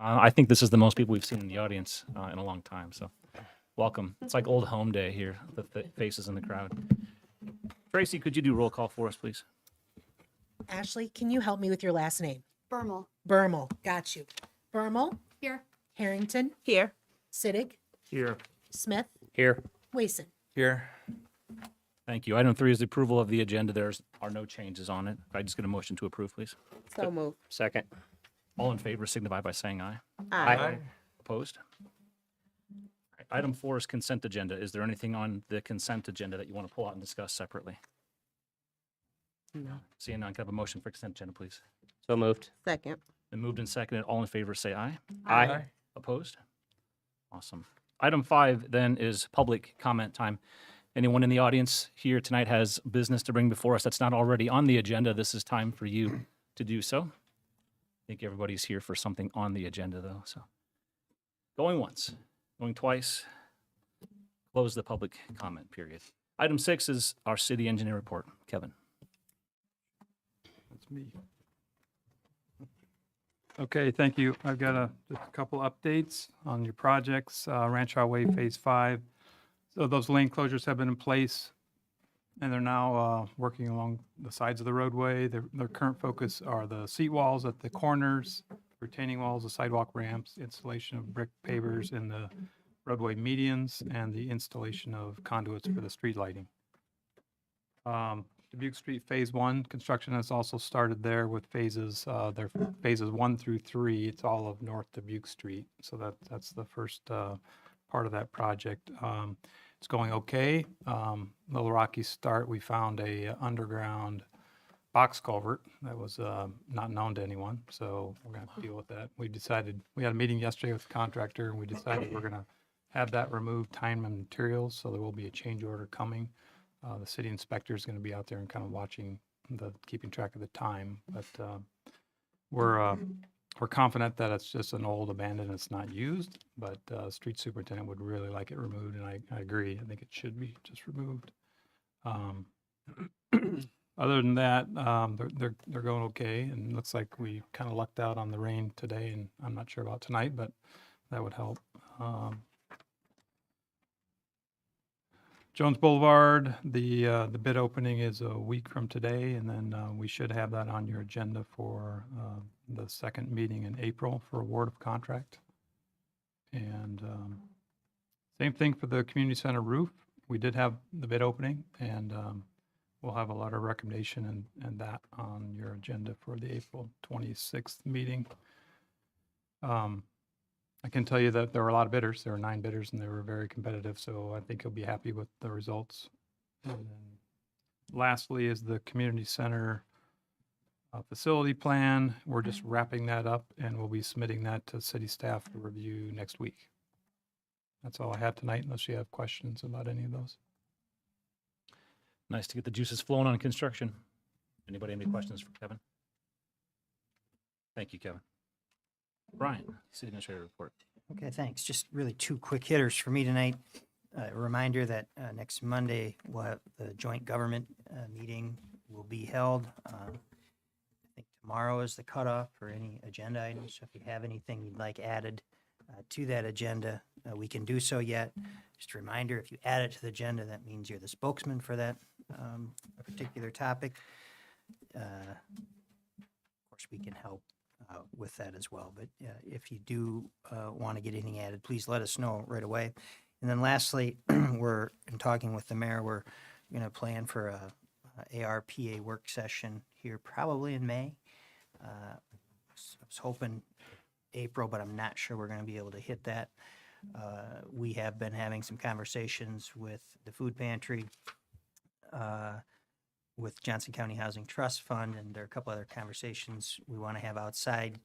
I think this is the most people we've seen in the audience in a long time. So welcome. It's like old home day here, the faces in the crowd. Tracy, could you do roll call for us, please? Ashley, can you help me with your last name? Bermal. Bermal. Got you. Bermal, Here. Harrington, Here. Siddig, Here. Smith, Here. Wason. Here. Thank you. Item 3 is the approval of the agenda. There are no changes on it. Could I just get a motion to approve, please? So move. Second. All in favor signify by saying aye. Aye. Opposed? All right, item 4 is consent agenda. Is there anything on the consent agenda that you want to pull out and discuss separately? No. Seeing none, can I have a motion for consent agenda, please? So moved. Second. Been moved and seconded. All in favor say aye. Aye. Opposed? Awesome. Item 5 then is public comment time. Anyone in the audience here tonight has business to bring before us that's not already on the agenda, this is time for you to do so. I think everybody's here for something on the agenda, though, so. Going once, going twice, close the public comment period. Item 6 is our city engineer report. Kevin. That's me. Okay, thank you. I've got just a couple updates on your projects. Ranch Hill Way Phase 5. So those lane closures have been in place, and they're now working along the sides of the roadway. Their current focus are the seat walls at the corners, retaining walls, the sidewalk ramps, installation of brick pavers in the roadway medians, and the installation of conduits for the street lighting. Dubuque Street Phase 1, construction has also started there with phases, they're phases 1 through 3. It's all of North Dubuque Street. So that's the first part of that project. It's going okay. Little rocky start. We found a underground box culvert that was not known to anyone. So we're going to deal with that. We had a meeting yesterday with the contractor, and we decided we're going to have that removed, time and materials. So there will be a change order coming. The city inspector is going to be out there and kind of watching keeping track of the time. But we're confident that it's just an old abandoned, it's not used. But street superintendent would really like it removed, and I agree. I think it should be just removed. Other than that, they're going okay, and looks like we kind of lucked out on the rain today, and I'm not sure about tonight, but that would help. Jones Boulevard, the bid opening is a week from today, and then we should have that on your agenda for the second meeting in April for award of contract. And same thing for the community center roof. We did have the bid opening, and we'll have a letter of recommendation and that on your agenda for the April 26th meeting. I can tell you that there were a lot of bidders. There were 9 bidders, and they were very competitive, so I think you'll be happy with the results. And then lastly is the community center facility plan. We're just wrapping that up, and we'll be submitting that to city staff for review next week. That's all I have tonight, unless you have questions about any of those. Nice to get the juices flowing on construction. Anybody have any questions for Kevin? Thank you, Kevin. Brian, city administrator report. Okay, thanks. Just really 2 quick hitters for me tonight. A reminder that next Monday, we'll have the joint government meeting will be held. I think tomorrow is the cutoff for any agenda items. So if you have anything you'd like added to that agenda, we can do so yet. Just a reminder, if you add it to the agenda, that means you're the spokesman for that particular topic. Of course, we can help with that as well. But if you do want to get anything added, please let us know right away. And then lastly, we're in talking with the mayor. We're going to plan for a ARPA work session here probably in May. I was hoping April, but I'm not sure we're going to be able to hit that. We have been having some conversations with the food pantry, with Johnson County Housing Trust Fund, and there are a couple other conversations we want to have outside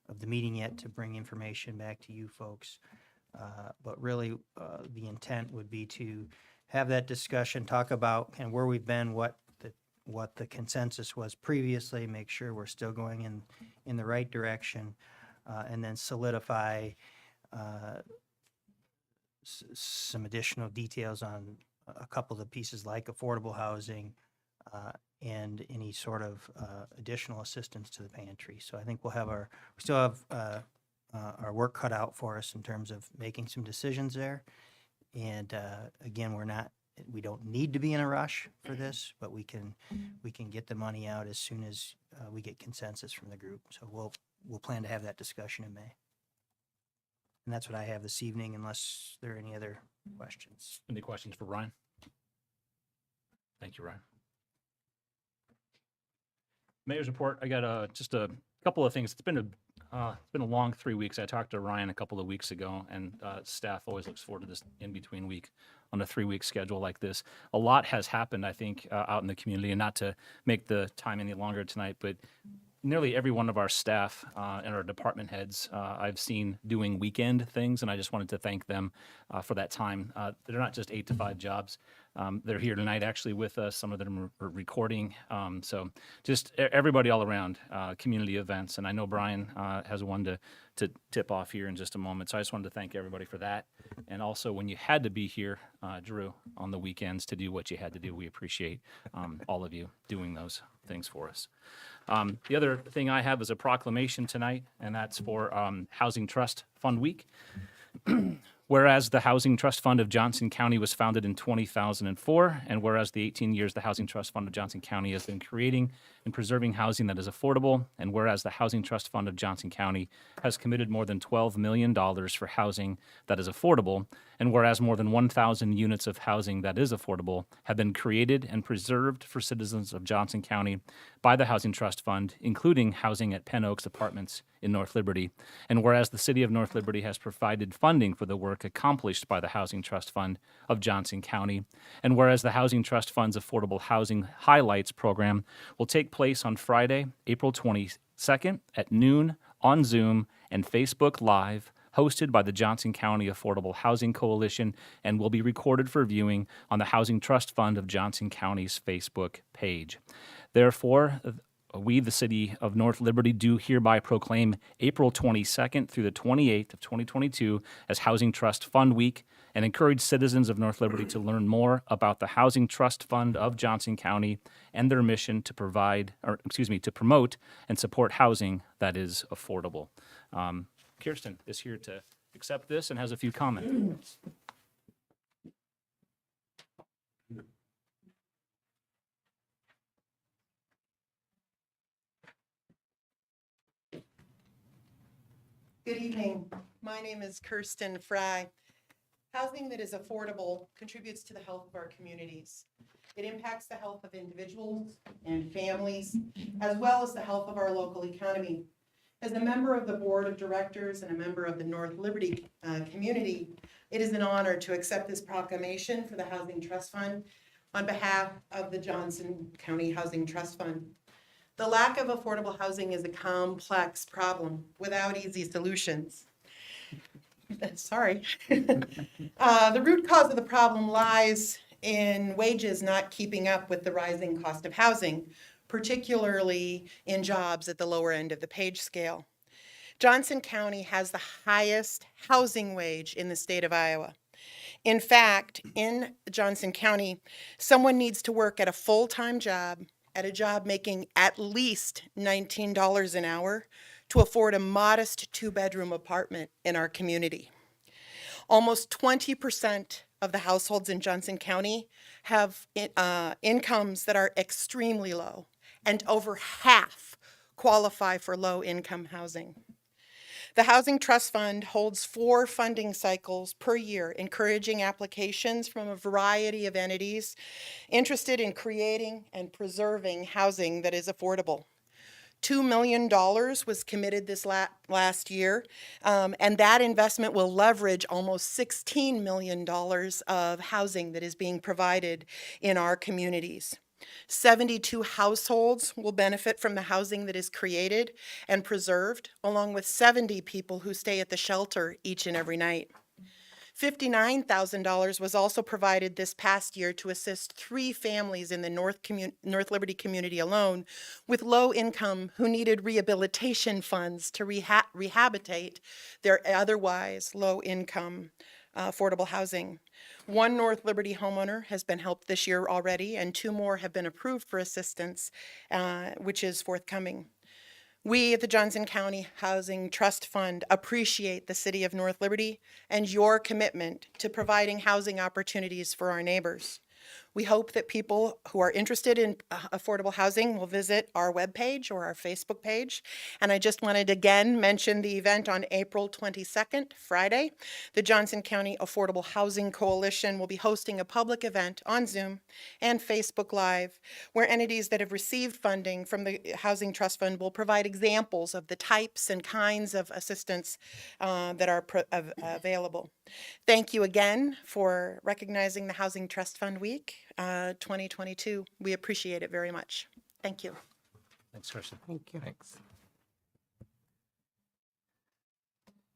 of the meeting yet to bring information back to you folks. But really, the intent would be to have that discussion, talk about kind of where we've been, what the consensus was previously, make sure we're still going in the right direction, and then solidify some additional details on a couple of the pieces like affordable housing, and any sort of additional assistance to the pantry. So I think we still have our work cut out for us in terms of making some decisions there. And again, we don't need to be in a rush for this, but we can get the money out as soon as we get consensus from the group. So we'll plan to have that discussion in May. And that's what I have this evening, unless there are any other questions. Any questions for Ryan? Thank you, Ryan. Mayor's report. I got just a couple of things. It's been a long 3 weeks. I talked to Ryan a couple of weeks ago, and staff always looks forward to this in-between week on a 3-week schedule like this. A lot has happened, I think, out in the community, and not to make the time any longer tonight, but nearly every one of our staff and our department heads I've seen doing weekend things, and I just wanted to thank them for that time. They're not just 8 to 5 jobs. They're here tonight actually with us. Some of them are recording. So just everybody all around, community events. And I know Brian has one to tip off here in just a moment. So I just wanted to thank everybody for that. And also when you had to be here, Drew, on the weekends to do what you had to do, we appreciate all of you doing those things for us. The other thing I have is a proclamation tonight, and that's for Housing Trust Fund Week. Whereas the Housing Trust Fund of Johnson County was founded in 2004, and whereas the 18 years the Housing Trust Fund of Johnson County has been creating and preserving housing that is affordable, and whereas the Housing Trust Fund of Johnson County has committed more than $12 million for housing that is affordable, and whereas more than 1,000 units of housing that is affordable have been created and preserved for citizens of Johnson County by the Housing Trust Fund, including housing at Penn Oaks Apartments in North Liberty, and whereas the City of North Liberty has provided funding for the work accomplished by the Housing Trust Fund of Johnson County, and whereas the Housing Trust Fund's Affordable Housing Highlights program will take place on Friday, April 22nd at noon on Zoom and Facebook Live, hosted by the Johnson County Affordable Housing Coalition, and will be recorded for viewing on the Housing Trust Fund of Johnson County's Facebook page. Therefore, we, the City of North Liberty, do hereby proclaim April 22nd through the 28th of 2022 as Housing Trust Fund Week, and encourage citizens of North Liberty to learn more about the Housing Trust Fund of Johnson County and their mission to to promote and support housing that is affordable. Kirsten is here to accept this and has a few comments. Good evening. My name is Kirsten Fry. Housing that is affordable contributes to the health of our communities. It impacts the health of individuals and families, as well as the health of our local economy. As a member of the Board of Directors and a member of the North Liberty community, it is an honor to accept this proclamation for the Housing Trust Fund on behalf of the Johnson County Housing Trust Fund. The lack of affordable housing is a complex problem without easy solutions. Sorry. The root cause of the problem lies in wages not keeping up with the rising cost of housing, particularly in jobs at the lower end of the page scale. Johnson County has the highest housing wage in the state of Iowa. In fact, in Johnson County, someone needs to work at a full-time job, at a job making at least $19 an hour to afford a modest 2-bedroom apartment in our community. Almost 20% of the households in Johnson County have incomes that are extremely low, and over half qualify for low-income housing. The Housing Trust Fund holds 4 funding cycles per year, encouraging applications from a variety of entities interested in creating and preserving housing that is affordable. $2 million was committed this last year, and that investment will leverage almost $16 million of housing that is being provided in our communities. 72 households will benefit from the housing that is created and preserved, along with 70 people who stay at the shelter each and every night. $59,000 was also provided this past year to assist 3 families in the North Liberty community alone with low income who needed rehabilitation funds to rehabilitate their otherwise low income affordable housing. 1 North Liberty homeowner has been helped this year already, and 2 more have been approved for assistance, which is forthcoming. We at the Johnson County Housing Trust Fund appreciate the City of North Liberty and your commitment to providing housing opportunities for our neighbors. We hope that people who are interested in affordable housing will visit our webpage or our Facebook page. And I just wanted to again mention the event on April 22nd, Friday. The Johnson County Affordable Housing Coalition will be hosting a public event on Zoom and Facebook Live where entities that have received funding from the Housing Trust Fund will provide examples of the types and kinds of assistance that are available. Thank you again for recognizing the Housing Trust Fund Week 2022. We appreciate it very much. Thank you. Thanks, Kirsten. Thank you. Thanks.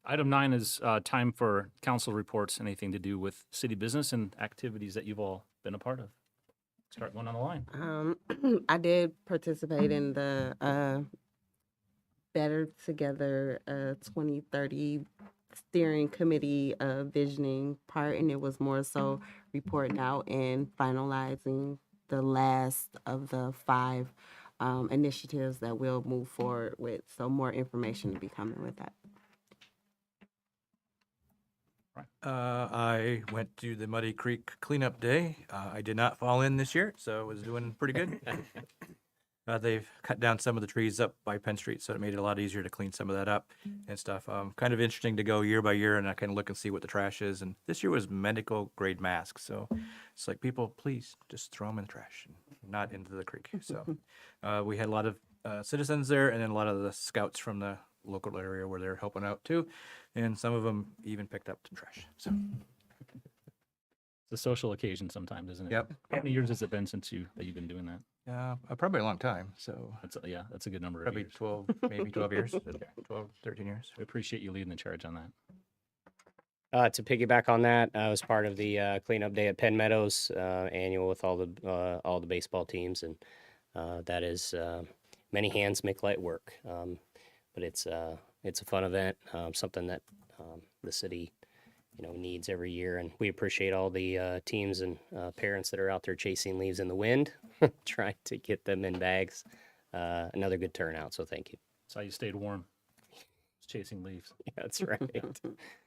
Item 9 is time for council reports, anything to do with city business and activities that you've all been a part of. Start one on the line. I did participate in the Better Together 2030 steering committee visioning part, and it was more so reporting out and finalizing the last of the 5 initiatives that we'll move forward with. So more information to be coming with that. I went to the Muddy Creek cleanup day. I did not fall in this year, so I was doing pretty good. They've cut down some of the trees up by Penn Street, so it made it a lot easier to clean some of that up and stuff. Kind of interesting to go year by year and I kind of look and see what the trash is. And this year was medical grade masks, so it's like, people, please just throw them in the trash and not into the creek. So we had a lot of citizens there, and then a lot of the scouts from the local area where they're helping out too, and some of them even picked up some trash. So It's a social occasion sometimes, isn't it? Yep. How many years has it been since you've been doing that? probably a long time. So That's a good number of probably years. 12, maybe 12 years, 12, 13 years. We appreciate you leading the charge on that. To piggyback on that, I was part of the cleanup day at Penn Meadows annual with all the baseball teams, and that is many hands make light work. But it's a fun event, something that the city needs every year, and we appreciate all the teams and parents that are out there chasing leaves in the wind, trying to get them in bags. Another good turnout, so thank you. That's how you stayed warm. Just chasing leaves. Yeah, that's right.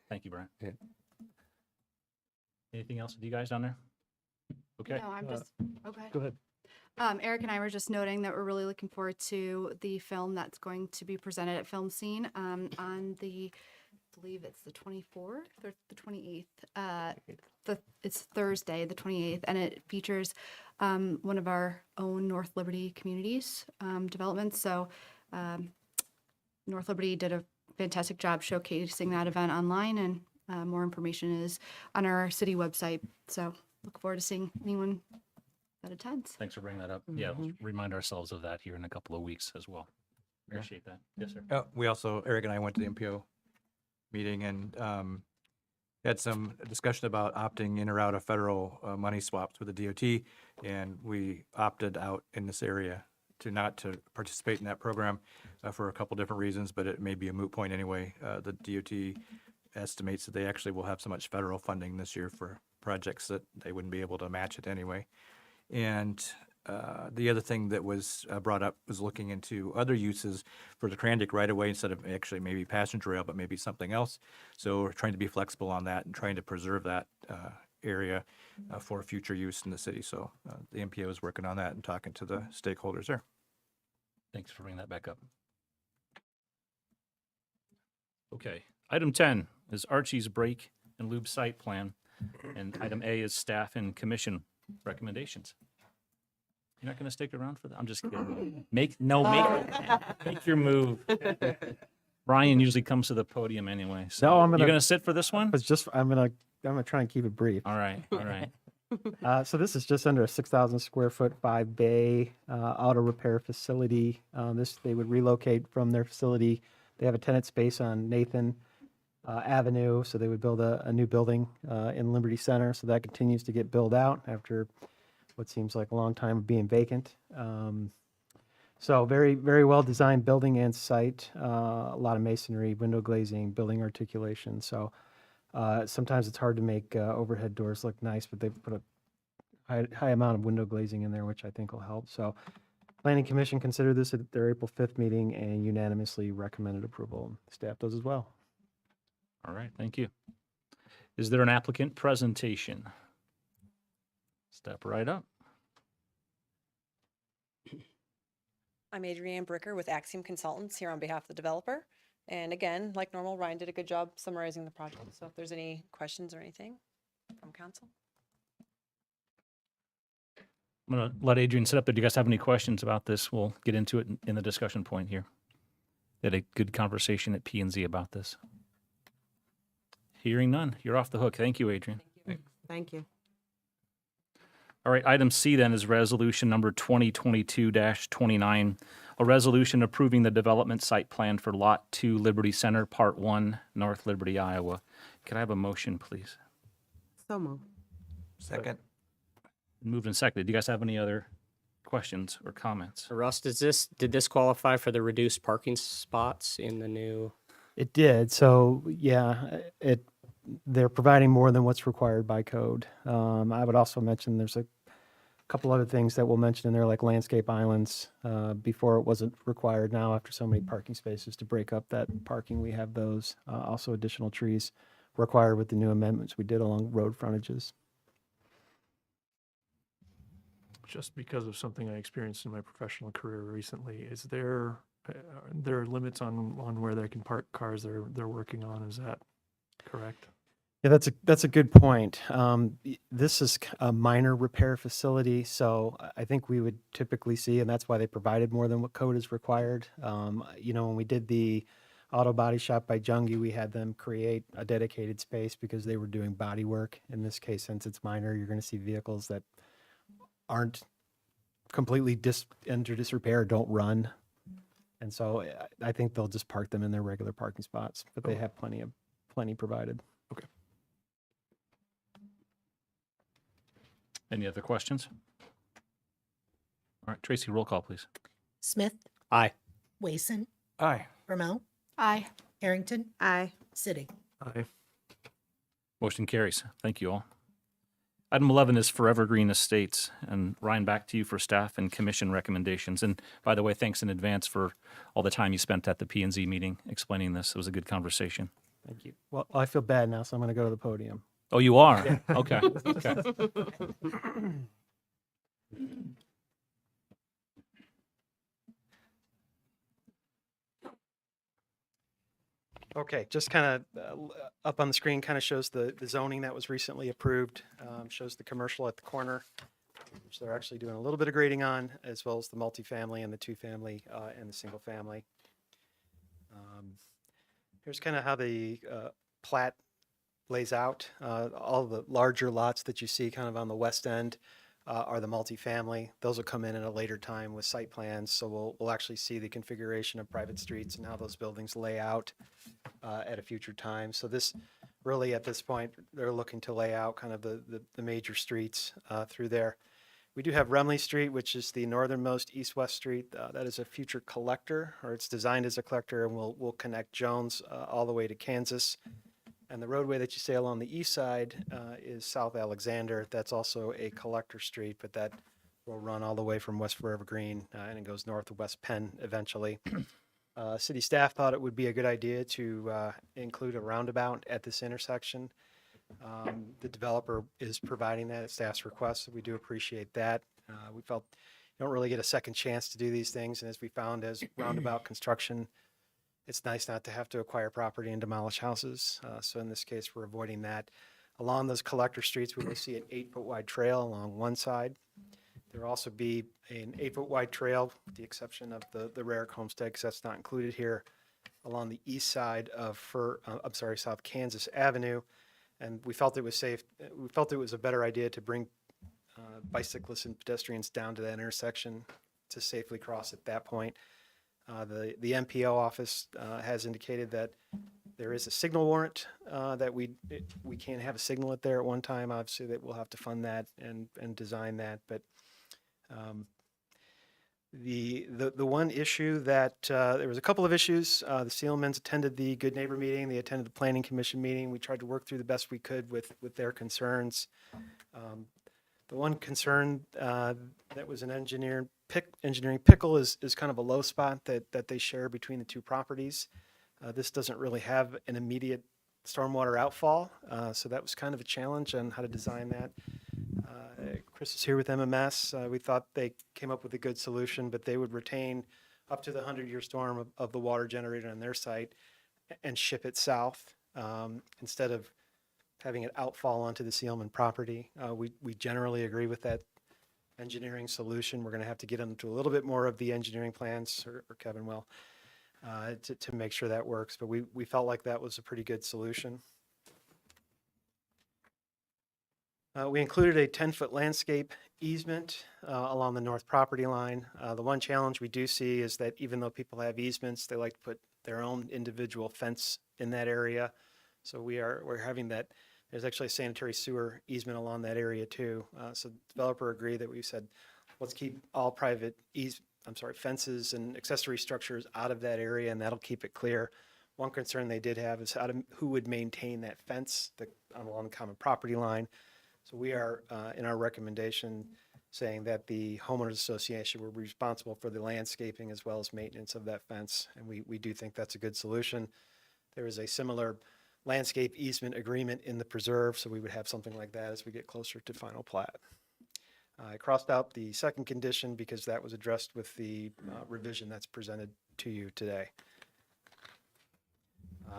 Thank you, Brian. Yeah. Anything else with you guys down there? Okay. No, I'm just, okay. Go ahead. Eric and I were just noting that we're really looking forward to the film that's going to be presented at Film Scene on the, I believe it's the 24th or the 28th. It's Thursday, the 28th, and it features one of our own North Liberty communities developments. So North Liberty did a fantastic job showcasing that event online, and more information is on our city website. So look forward to seeing anyone that attends. Thanks for bringing that up. Yeah, let's remind ourselves of that here in a couple of weeks as well. Appreciate that. Yes, sir. We also, Eric and I went to the MPO meeting and had some discussion about opting in or out of federal money swaps with the DOT, and we opted out in this area to not to participate in that program for a couple different reasons, but it may be a moot point anyway. The DOT estimates that they actually will have so much federal funding this year for projects that they wouldn't be able to match it anyway. And the other thing that was brought up was looking into other uses for the Krandic right away instead of actually maybe passenger rail, but maybe something else. So we're trying to be flexible on that and trying to preserve that area for future use in the city. So the MPO is working on that and talking to the stakeholders there. Thanks for bringing that back up. Okay. Item 10 is Archie's break and lube site plan. And item A is staff and commission recommendations. You're not going to stick around for that? I'm just kidding. Make your move. Brian usually comes to the podium anyway. So No, I'm gonna- you're going to sit for this one? I'm gonna try and keep it brief. All right. All right. So this is just under a 6,000 square foot, 5-bay auto repair facility. They would relocate from their facility. They have a tenant space on Nathan Avenue, so they would build a new building in Liberty Center. So that continues to get built out after what seems like a long time of being vacant. So very, very well designed building and site. A lot of masonry, window glazing, building articulation. So sometimes it's hard to make overhead doors look nice, but they put a high amount of window glazing in there, which I think will help. So Planning Commission considered this at their April 5th meeting and unanimously recommended approval. Staff does as well. All right, thank you. Is there an applicant presentation? Step right up. I'm Adrienne Bricker with Axiom Consultants here on behalf of the developer. And again, like normal, Ryan did a good job summarizing the project. So if there's any questions or anything from council. I'm going to let Adrian sit up there. Do you guys have any questions about this? We'll get into it in the discussion point here. Had a good conversation at P&Z about this. Hearing none, you're off the hook. Thank you, Adrian. Thank you. All right, item C then is resolution number 2022-29, a resolution approving the development site plan for Lot 2 Liberty Center, Part 1, North Liberty, Iowa. Can I have a motion, please? So moved. Second. Moved and seconded. Do you guys have any other questions or comments? Russ, did this qualify for the reduced parking spots in the new? It did. So yeah, they're providing more than what's required by code. I would also mention there's a couple other things that we'll mention in there, like landscape islands. Before it wasn't required. Now, after so many parking spaces to break up that parking, we have those. Also, additional trees required with the new amendments we did along road frontages. Just because of something I experienced in my professional career recently, is there limits on where they can park cars they're working on? Is that correct? Yeah, that's a good point. This is a minor repair facility, so I think we would typically see, and that's why they provided more than what code is required. When we did the auto body shop by Jungi, we had them create a dedicated space because they were doing body work. In this case, since it's minor, you're going to see vehicles that aren't completely enter disrepair, don't run. And so I think they'll just park them in their regular parking spots, but they have plenty provided. Okay. Any other questions? All right, Tracy, roll call, please. Smith, Aye. Wason, Aye. Brumell, Aye. Harrington, Aye. Sitting. Aye. Motion carries. Thank you all. Item 11 is for Evergreen Estates. And Ryan, back to you for staff and commission recommendations. And by the way, thanks in advance for all the time you spent at the P&Z meeting explaining this. It was a good conversation. Thank you. Well, I feel bad now, so I'm going to go to the podium. Oh, you are? Okay. Okay. Okay, just kind of up on the screen kind of shows the zoning that was recently approved, shows the commercial at the corner, which they're actually doing a little bit of grading on, as well as the multifamily and the two-family and the single-family. Here's kind of how the plat lays out. All the larger lots that you see kind of on the west end are the multifamily. Those will come in at a later time with site plans, so we'll actually see the configuration of private streets and how those buildings lay out at a future time. So this really, at this point, they're looking to lay out kind of the major streets through there. We do have Remley Street, which is the northernmost east-west street. That is a future collector, or it's designed as a collector, and will connect Jones all the way to Kansas. And the roadway that you see along the east side is South Alexander. That's also a collector street, but that will run all the way from West Forever Green and it goes north of West Penn eventually. City staff thought it would be a good idea to include a roundabout at this intersection. The developer is providing that at staff's request, so we do appreciate that. We felt you don't really get a second chance to do these things, and as we found as roundabout construction, it's nice not to have to acquire property and demolish houses. So in this case, we're avoiding that. Along those collector streets, we will see an 8-foot wide trail along one side. There will also be an 8-foot wide trail, with the exception of the Rarick Homestead, because that's not included here, along the east side of South Kansas Avenue. And we felt it was safe. We felt it was a better idea to bring bicyclists and pedestrians down to that intersection to safely cross at that point. The MPO office has indicated that there is a signal warrant that we can't have a signal at there at one time. Obviously, that we'll have to fund that and design that. But the one issue that there was a couple of issues. The Seelmans attended the Good Neighbor meeting. They attended the Planning Commission meeting. We tried to work through the best we could with their concerns. The one concern that was an engineering pickle is kind of a low spot that they share between the two properties. This doesn't really have an immediate stormwater outfall, so that was kind of a challenge on how to design that. Chris is here with MMS. We thought they came up with a good solution, but they would retain up to the 100-year storm of the water generated on their site and ship it south instead of having it outfall onto the Sealman property. We generally agree with that engineering solution. We're going to have to get into a little bit more of the engineering plans, or Kevin will, to make sure that works. But we felt like that was a pretty good solution. We included a 10-foot landscape easement along the north property line. The one challenge we do see is that even though people have easements, they like to put their own individual fence in that area. So we're having that. There's actually a sanitary sewer easement along that area too. So the developer agreed that we said, let's keep all private fences and accessory structures out of that area, and that'll keep it clear. One concern they did have is who would maintain that fence along the common property line. So we are, in our recommendation, saying that the homeowners association will be responsible for the landscaping as well as maintenance of that fence. And we do think that's a good solution. There is a similar landscape easement agreement in the preserve, so we would have something like that as we get closer to final plat. I crossed out the second condition because that was addressed with the revision that's presented to you today.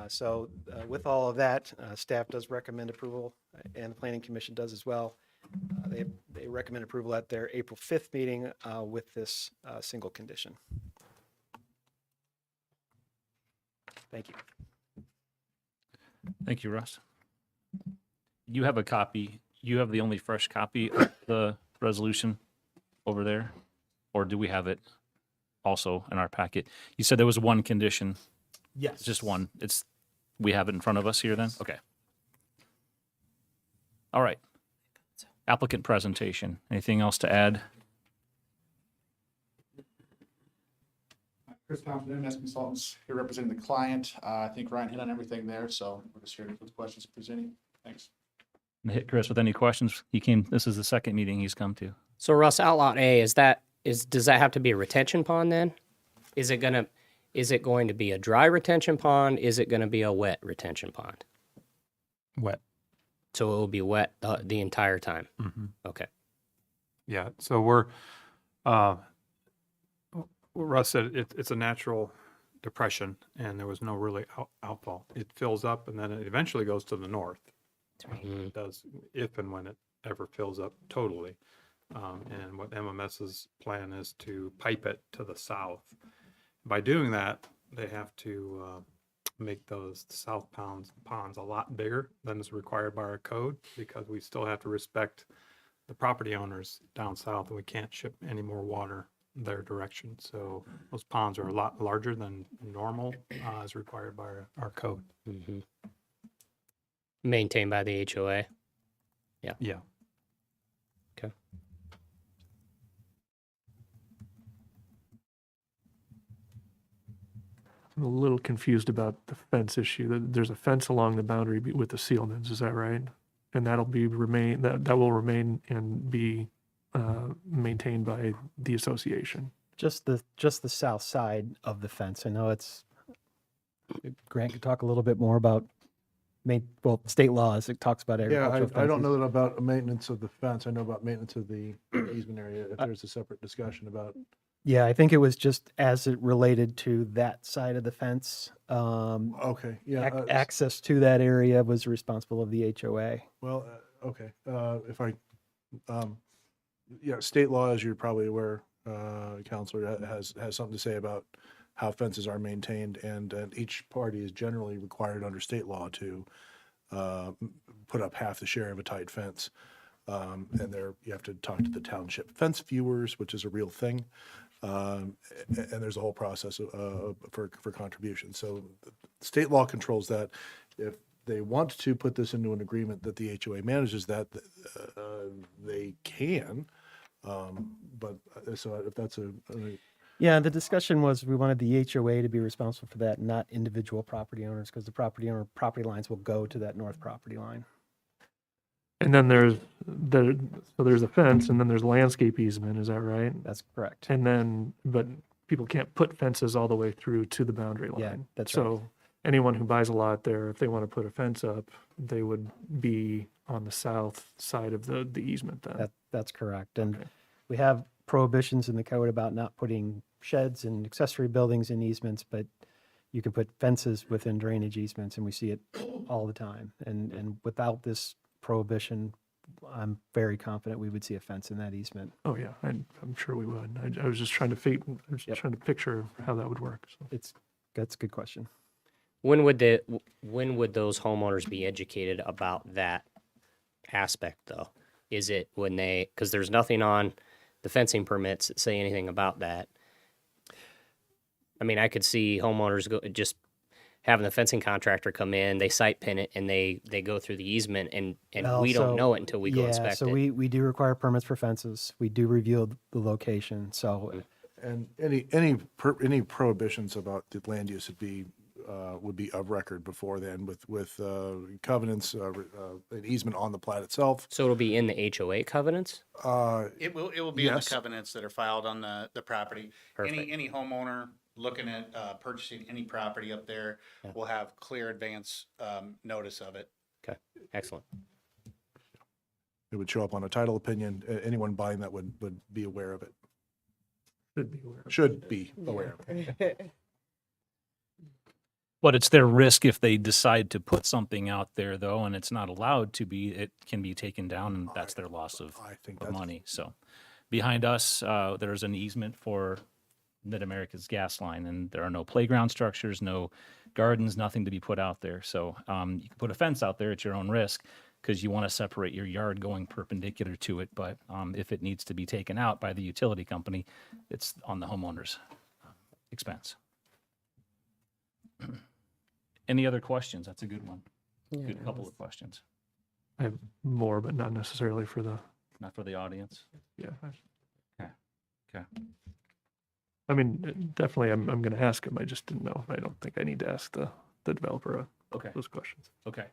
So with all of that, staff does recommend approval, and the Planning Commission does as well. They recommend approval at their April 5th meeting with this single condition. Thank you. Thank you, Russ. You have a copy. You have the only fresh copy of the resolution over there, or do we have it also in our packet? You said there was one condition. Yes. Just one. We have it in front of us here then? Okay. All right. Applicant presentation. Anything else to add? Chris Thompson, MS Consultants, here representing the client. I think Ryan hit on everything there, so we're just here with questions if there's any. Thanks. Hit Chris with any questions. This is the second meeting he's come to. So Russ, Outlaw A, does that have to be a retention pond then? Is it going to be a dry retention pond? Is it going to be a wet retention pond? Wet. So it will be wet the entire time. Mm-hmm. Okay. Yeah, so Russ said it's a natural depression, and there was no really outfall. It fills up, and then it eventually goes to the north. It does, if and when it ever fills up totally. And what MMS's plan is to pipe it to the south. By doing that, they have to make those south ponds a lot bigger than is required by our code, because we still have to respect the property owners down south, and we can't ship any more water their direction. So those ponds are a lot larger than normal as required by our code. Mm-hmm. Maintained by the HOA. Yeah. Yeah. Okay. I'm a little confused about the fence issue. There's a fence along the boundary with the Sealmans, is that right? And that will remain and be maintained by the association. Just the south side of the fence. I know Grant could talk a little bit more about state laws. It talks about agricultural I don't fences. know that about maintenance of the fence. I know about maintenance of the easement area. If there's a separate discussion about. Yeah, I think it was just as it related to that side of the fence. Okay, yeah. Access to that area was responsible of the HOA. Well, okay. State law, as you're probably aware, Counselor, has something to say about how fences are maintained, and each party is generally required under state law to put up half the share of a tight fence. And you have to talk to the township fence viewers, which is a real thing. And there's a whole process for contribution. So state law controls that. If they want to put this into an agreement that the HOA manages that, they can. But so if that's Yeah, the discussion was we wanted the HOA to be responsible for that, not individual property owners, because the property owner property lines will go to that north property line. And then there's a fence, and then there's landscape easement, is that right? That's correct. And then, but people can't put fences all the way through to the boundary line. Yeah, that's right. So anyone who buys a lot there, if they want to put a fence up, they would be on the south side of the easement then. That's correct. And Okay. we have prohibitions in the code about not putting sheds and accessory buildings in easements, but you can put fences within drainage easements, and we see it all the time. And without this prohibition, I'm very confident we would see a fence in that easement. Oh, yeah, I'm sure we would. I was just trying to Yep. trying to picture how that would work. So. That's a good question. When would those homeowners be educated about that aspect though? Is it when because there's nothing on the fencing permits that say anything about that. I mean, I could see homeowners just having the fencing contractor come in, they site pin it, and they go through the easement, and Well, we don't so- know it until we go Yeah, inspect so it. we do require permits for fences. We do review the location. So And any prohibitions about the land use would be of record before then with covenants, an easement on the plat itself. So it'll be in the HOA covenants? It will be in the Yes. covenants that are filed on the property. Perfect. Any homeowner looking at purchasing any property up there Yeah. will have clear advance notice of it. Okay, excellent. It would show up on a title opinion. Anyone buying that would be aware of it. Should be aware of it. But it's their risk if they decide to put something out there, though, and it's not allowed to be, it can be taken down, and that's their loss of I think the that's money. So behind us, there's an easement for Mid-America's gas line, and there are no playground structures, no gardens, nothing to be put out there. So you can put a fence out there at your own risk because you want to separate your yard going perpendicular to it. But if it needs to be taken out by the utility company, it's on the homeowner's expense. Any other questions? That's a good one. Good couple of questions. I have more, but not necessarily for the, Not for the audience. yeah. Okay. I mean, definitely, I'm going to ask him. I just didn't know. I don't think I need to ask the developer Okay. those questions. Okay.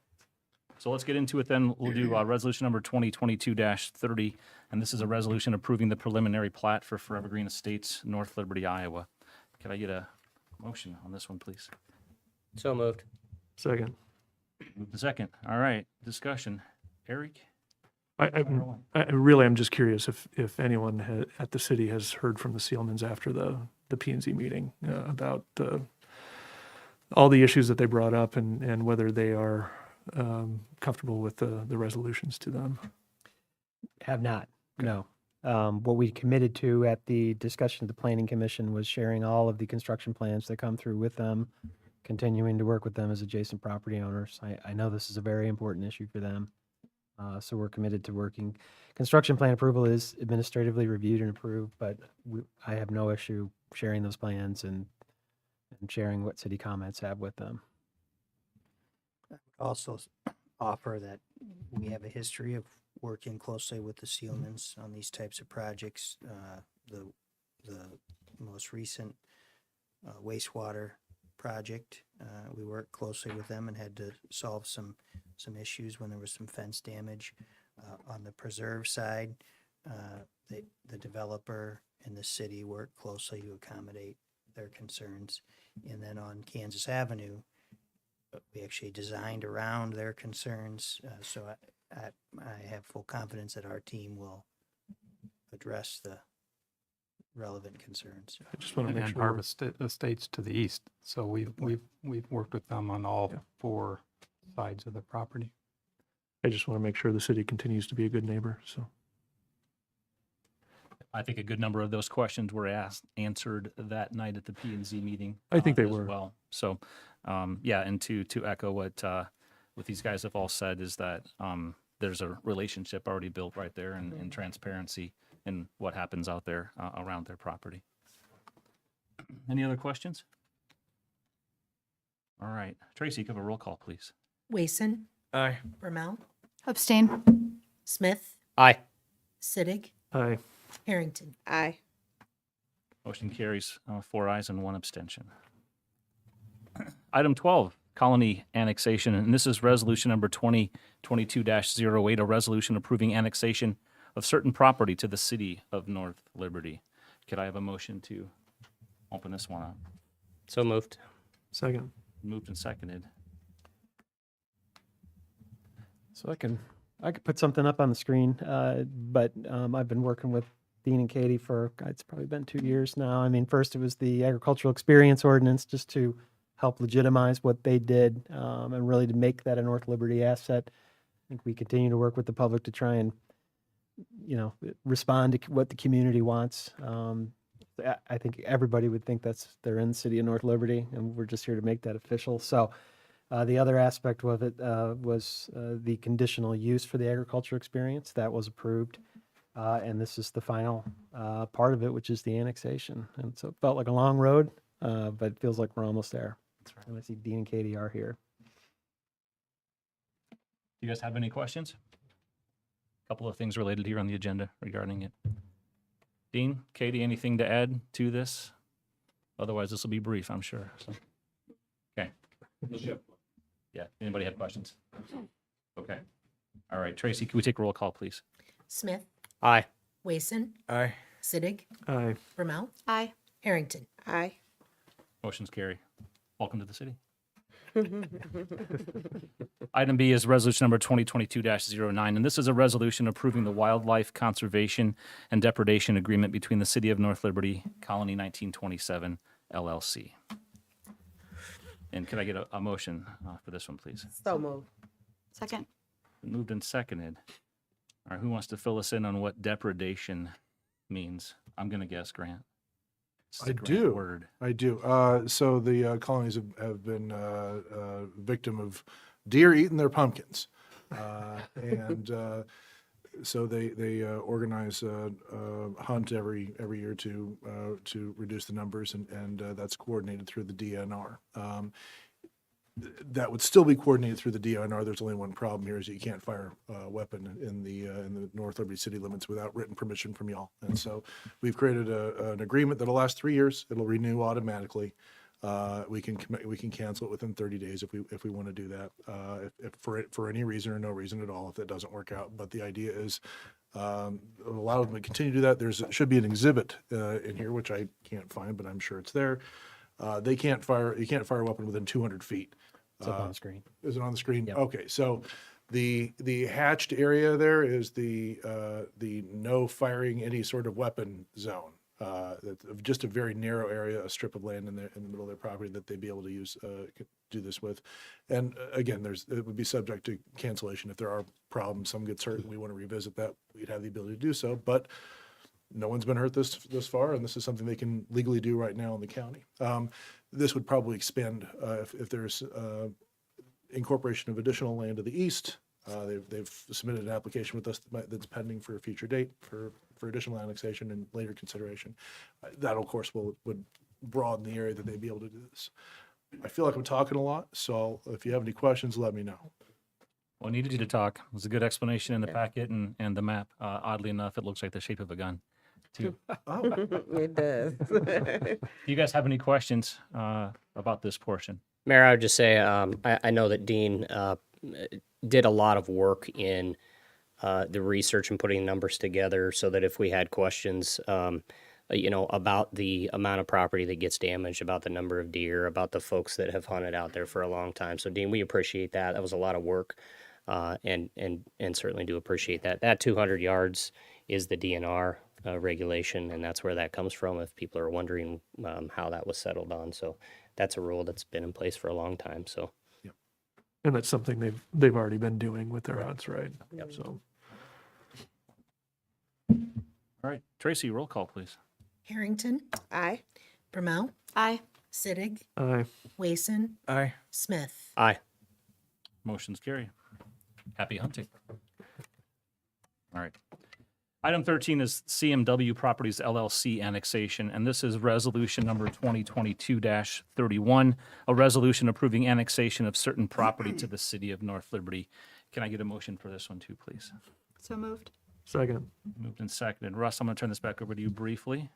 So let's get into it then. We'll do resolution number 2022-30, and this is a resolution approving the preliminary plat for Forever Green Estates, North Liberty, Iowa. Can I get a motion on this one, please? So moved. Second, Move the second. All right, discussion. Eric? I really am just curious if anyone at the city has heard from the Sealmans after the P&Z meeting about all the issues that they brought up and whether they are comfortable with the resolutions to them. have not, no. What we committed to at the discussion of the Planning Commission was sharing all of the construction plans that come through with them, continuing to work with them as adjacent property owners. I know this is a very important issue for them. So we're committed to working. Construction plan approval is administratively reviewed and approved, but I have no issue sharing those plans and sharing what city comments have with them. Also offer that we have a history of working closely with the Sealmans on these types of projects. The most recent wastewater project, we worked closely with them and had to solve some issues when there was some fence damage. On the preserve side, the developer and the city worked closely to accommodate their concerns. And then on Kansas Avenue, we actually designed around their concerns. So I have full confidence that our team will address the relevant concerns. I just want to make And sure. Harvest Estates to the east. So we've worked with them on all Yeah. 4 sides of the property. I just want to make sure the city continues to be a good neighbor. So I think a good number of those questions were answered that night at the P&Z meeting. I think they as were. well. So, yeah, and to echo what these guys have all said is that there's a relationship already built right there and transparency in what happens out there around their property. Any other questions? All right, Tracy, give a roll call, please. Wason, Aye. Brumell, Abstain. Smith, Aye. Sittig, I Harrington. Aye. Motion carries 4 ayes and 1 abstention. Item 12 Colony annexation, and this is resolution number 2022-08, a resolution approving annexation of certain property to the city of North Liberty. Could I have a motion to open this one up? So moved. Second. Moved and seconded. So I could put something up on the screen, but I've been working with Dean and Katie for, it's probably been 2 years now. I mean, first it was the agricultural experience ordinance just to help legitimize what they did and really to make that a North Liberty asset. I think we continue to work with the public to try and, respond to what the community wants. I think everybody would think they're in the city of North Liberty, and we're just here to make that official. So the other aspect of it was the conditional use for the agriculture experience. That was approved. And this is the final part of it, which is the annexation. And so it felt like a long road, but it feels like we're almost there. That's right. And I see Dean and Katie are here. Do you guys have any questions? A couple of things related here on the agenda regarding it. Dean, Katie, anything to add to this? Otherwise, this will be brief, I'm sure. So. Okay. Yeah, anybody have questions? Okay. All right, Tracy, can we take a roll call, please? Smith, Aye. Wason, Aye. Siddig, Aye. Brumell, Aye. Harrington. Aye. Motion's carry. Welcome to the city. Item B is resolution number 2022-09, and this is a resolution approving the wildlife conservation and depredation agreement between the City of North Liberty, Colony 1927, LLC. And could I get a motion for this one, please? So moved. Second. Moved and seconded. All right, who wants to fill us in on what depredation means? I'm going to guess Grant. It's a I Grant do. Word. I do. So the colonies have been victim of deer eating their pumpkins. And so they organize a hunt every year to reduce the numbers, and that's coordinated through the DNR. That would still be coordinated through the DNR. There's only one problem here: is that you can't fire a weapon in the North Liberty city limits without written permission from y'all. And so we've created an agreement that'll last 3 years. It'll renew automatically. We can cancel it within 30 days if we want to do that. If for any reason or no reason at all, if that doesn't work out. But the idea is allow them to continue to do that. There should be an exhibit in here, which I can't find, but I'm sure it's there. You can't fire a weapon within 200 feet. It's up on the screen. Is it on the screen? Yep. Okay, so the hatched area there is the no firing any sort of weapon zone. That's just a very narrow area, a strip of land in the middle of their property that they'd be able to use do this with. And again, it would be subject to cancellation if there are problems. Some gets hurt, and we want to revisit that. We'd have the ability to do so, but no one's been hurt this far, and this is something they can legally do right now in the county. This would probably expand if there's incorporation of additional land to the east. They've submitted an application with us that's pending for a future date for additional annexation and later consideration. That, of course, would broaden the area that they'd be able to do this. I feel like I'm talking a lot, so if you have any questions, let me know. Well, I needed you to talk. It was a good explanation in the packet and the map. Oddly enough, it looks like the shape of a gun, too. Oh, It does. Do you guys have any questions about this portion? Mayor, I would just say I know that Dean did a lot of work in the research and putting numbers together so that if we had questions, about the amount of property that gets damaged, about the number of deer, about the folks that have hunted out there for a long time. So, Dean, we appreciate that. That was a lot of work, and certainly do appreciate that. That 200 yards is the DNR regulation, and that's where that comes from. If people are wondering how that was settled on, so that's a rule that's been in place for a long time. So. And that's something they've already been doing with their hunts, right? Yep. So All right, Tracy, roll call, please. Harrington, Aye. Brumell, Aye. Siddig, aye. Wason, Aye. Smith. Aye. Motion's carry. Happy hunting. All right. Item 13 is CMW Properties LLC annexation, and this is resolution number 2022-31, a resolution approving annexation of certain property to the city of North Liberty. Can I get a motion for this one too, please? So moved. Second. Moved and seconded. Russ, I'm going to turn this back over to you briefly.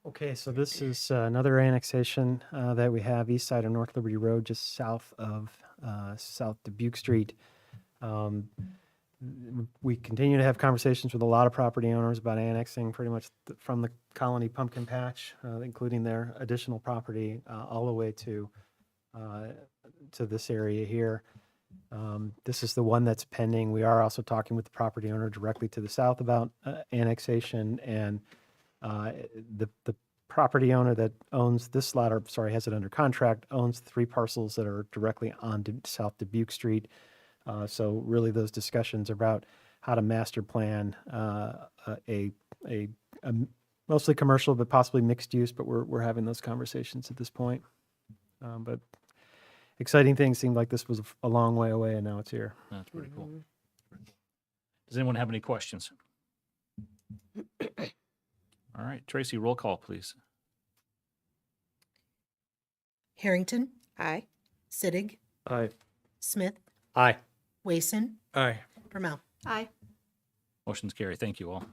Okay, so this is another annexation that we have east side of North Liberty Road, just south of South Dubuque Street. We continue to have conversations with a lot of property owners about annexing pretty much from the Colony Pumpkin Patch, including their additional property, all the way to this area here. This is the one that's pending. We are also talking with the property owner directly to the south about annexation, and the property owner that owns this lot, or sorry, has it under contract, owns 3 parcels that are directly on South Dubuque Street. So really those discussions about how to master plan a mostly commercial, but possibly mixed use, but we're having those conversations at this point. But exciting things. Seemed like this was a long way away, and now it's here. That's pretty cool. Does anyone have any questions? All right, Tracy, roll call, please. Harrington, Aye. Sittig, Aye. Smith, Aye. Wason, Aye. Brumell. Aye. Motion's carried. Thank you all.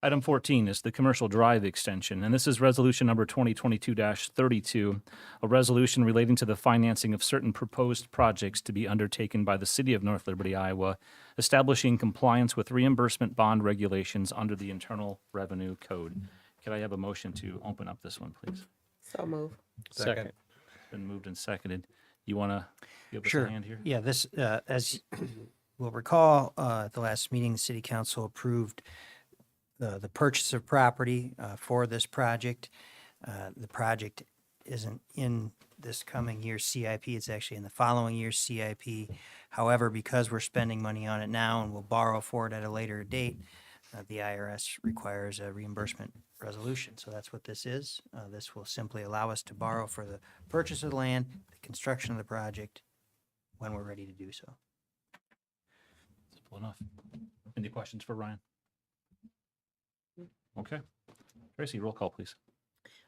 Item 14 is the Commercial Drive Extension, and this is resolution number 2022-32, a resolution relating to the financing of certain proposed projects to be undertaken by the City of North Liberty, Iowa, establishing compliance with reimbursement bond regulations under the Internal Revenue Code. Could I have a motion to open up this one, please? So move. Second. It's been moved and seconded. You want to give us Sure. a hand here? Yeah, this, as you'll recall, at the last meeting, the city council approved the purchase of property for this project. The project isn't in this coming year's CIP, it's actually in the following year's CIP. However, because we're spending money on it now and we'll borrow for it at a later date, the IRS requires a reimbursement resolution. So that's what this is. This will simply allow us to borrow for the purchase of the land, the construction of the project, when we're ready to do so. Simple enough. Any questions for Ryan? Okay. Tracy, roll call, please.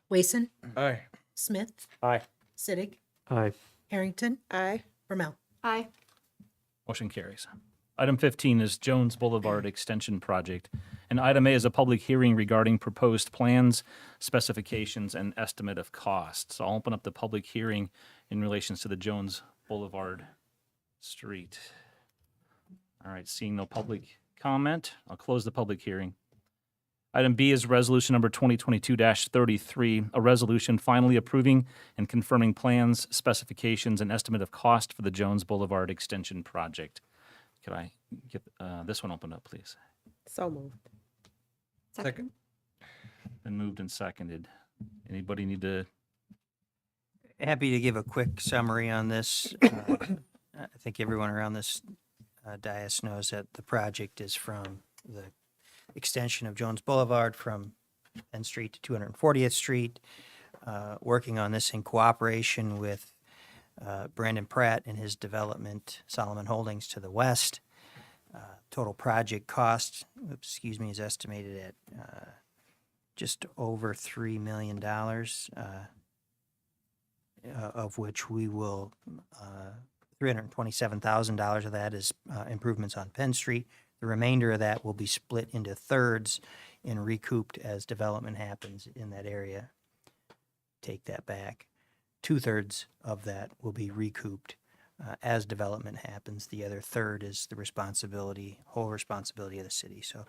Wason, Aye. Smith, Aye. Sittig, Aye. Harrington, Aye. Brumell. Aye. Motion carries. Item 15 is Jones Boulevard Extension Project. And item A is a public hearing regarding proposed plans, specifications, and estimate of costs. I'll open up the public hearing in relations to the Jones Boulevard Street. All right, seeing no public comment, I'll close the public hearing. Item B is resolution number 2022-33, a resolution finally approving and confirming plans, specifications, and estimate of cost for the Jones Boulevard Extension Project. Could I get this one opened up, please? So moved. Second. Been moved and seconded. Anybody need to? Happy to give a quick summary on this. I think everyone around this dais knows that the project is from the extension of Jones Boulevard from Penn Street to 240th Street. Working on this in cooperation with Brandon Pratt and his development, Solomon Holdings, to the west. Total project cost, is estimated at just over $3 million, of which we will, $327,000 of that is improvements on Penn Street. The remainder of that will be split into thirds and recouped as development happens in that area. Take that back. 2/3 of that will be recouped as development happens. The other third is the whole responsibility of the city. So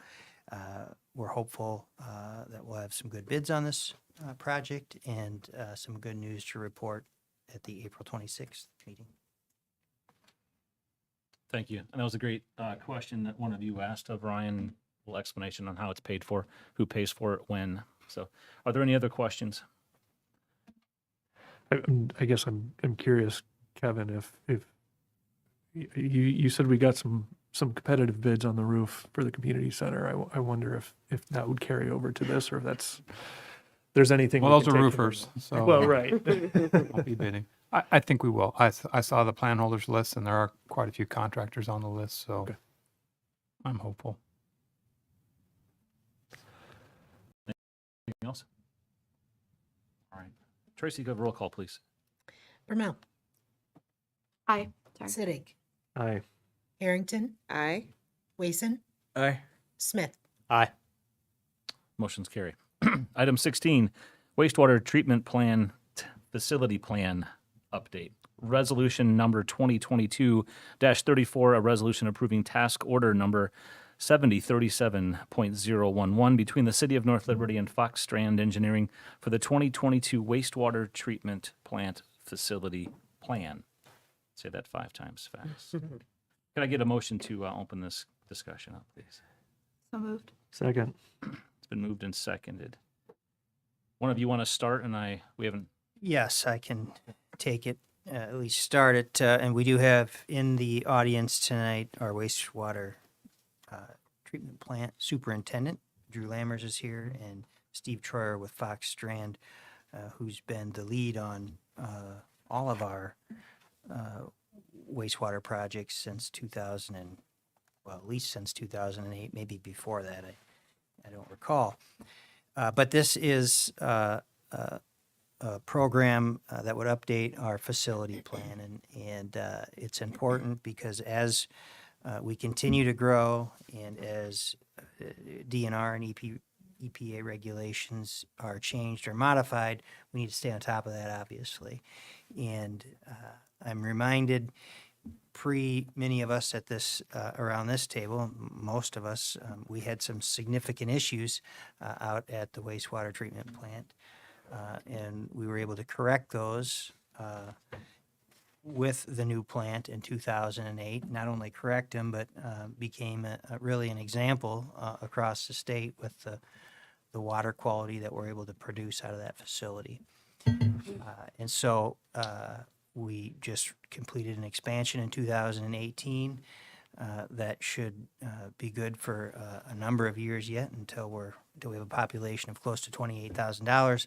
we're hopeful that we'll have some good bids on this project and some good news to report at the April 26th meeting. Thank you. And that was a great question that one of you asked of Ryan, a little explanation on how it's paid for, who pays for it, when. So are there any other questions? I guess I'm curious, Kevin, if you said we got some competitive bids on the roof for the community center. I wonder if that would carry over to this, or if there's anything. Well, we those can are take from roofers, them. so. Well, right. I'll be bidding. I think we will. I saw the plan holders list, and there are quite a few contractors on the list, so Okay. I'm hopeful. Anything else? All right. Tracy, go roll call, please. Brumell. Aye. Sorry. Sittig, Aye. Harrington, Aye. Wason, Aye. Smith. Aye. Motion's carry. Item 16, wastewater treatment plan, facility plan update. Resolution number 2022-34, a resolution approving task order number 7037.011 between the City of North Liberty and Fox Strand Engineering for the 2022 wastewater treatment plant facility plan. Say that 5 times fast. Can I get a motion to open this discussion up, please? So moved. Second. It's been moved and seconded. One of you want to start, and we haven't. Yes, I can take it, at least start it. And we do have in the audience tonight our wastewater treatment plant superintendent. Drew Lammers is here, and Steve Troyer with Fox Strand, who's been the lead on all of our wastewater projects since 2000 and, well, at least since 2008, maybe before that, I don't recall. But this is a program that would update our facility plan, and it's important because as we continue to grow and as DNR and EPA regulations are changed or modified, we need to stay on top of that, obviously. And I'm reminded, many of us at this around this table, most of us, we had some significant issues out at the wastewater treatment plant, and we were able to correct those with the new plant in 2008. Not only correct them, but became really an example across the state with the water quality that we're able to produce out of that facility. And so we just completed an expansion in 2018 that should be good for a number of years yet until we have a population of close to $28,000.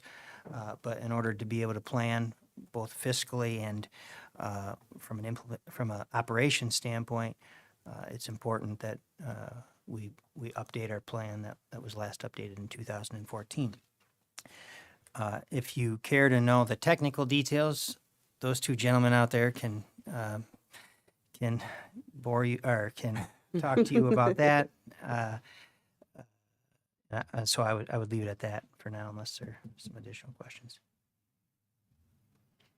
But in order to be able to plan both fiscally and from an operation standpoint, it's important that we update our plan that was last updated in 2014. If you care to know the technical details, those two gentlemen out there can bore you or can talk to you about that. So I would leave it at that for now, unless there are some additional questions.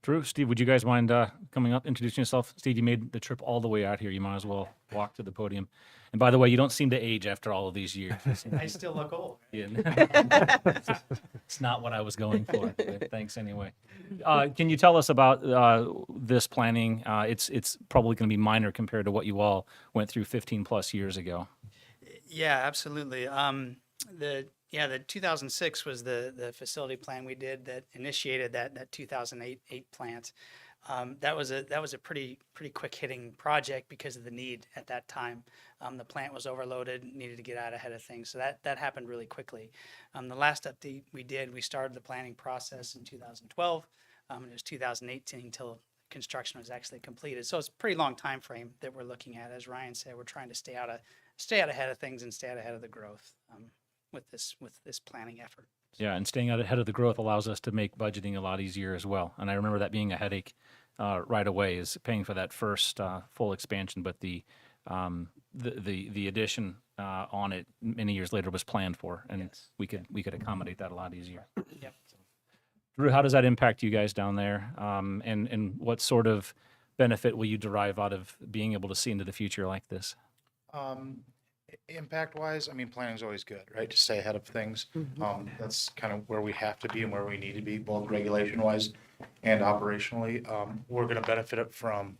Drew, Steve, would you guys mind coming up, introducing yourself? Steve, you made the trip all the way out here. You might as well walk to the podium. And by the way, you don't seem to age after all of these years. I still look old. Yeah. It's not what I was going for. But thanks anyway. Can you tell us about this planning? It's probably going to be minor compared to what you all went through 15 plus years ago. Yeah, absolutely. The 2006 was the facility plan we did that initiated that 2008 plant. That was a pretty quick hitting project because of the need at that time. The plant was overloaded, needed to get out ahead of things, so that happened really quickly. The last update we did, we started the planning process in 2012. And it was 2018 until construction was actually completed. So it's a pretty long time frame that we're looking at. As Ryan said, we're trying to stay out ahead of things and stay out ahead of the growth with this planning effort. Yeah, and staying out ahead of the growth allows us to make budgeting a lot easier as well. And I remember that being a headache right away, is paying for that first full expansion, but the addition on it many years later was planned for, and Yes. we could accommodate that a lot easier. Yep. Drew, how does that impact you guys down there? And what sort of benefit will you derive out of being able to see into the future like this? Impact wise, I mean, planning is always good, right? To stay ahead of things. That's kind of where we have to be and where we need to be, both regulation wise and operationally. We're going to benefit it from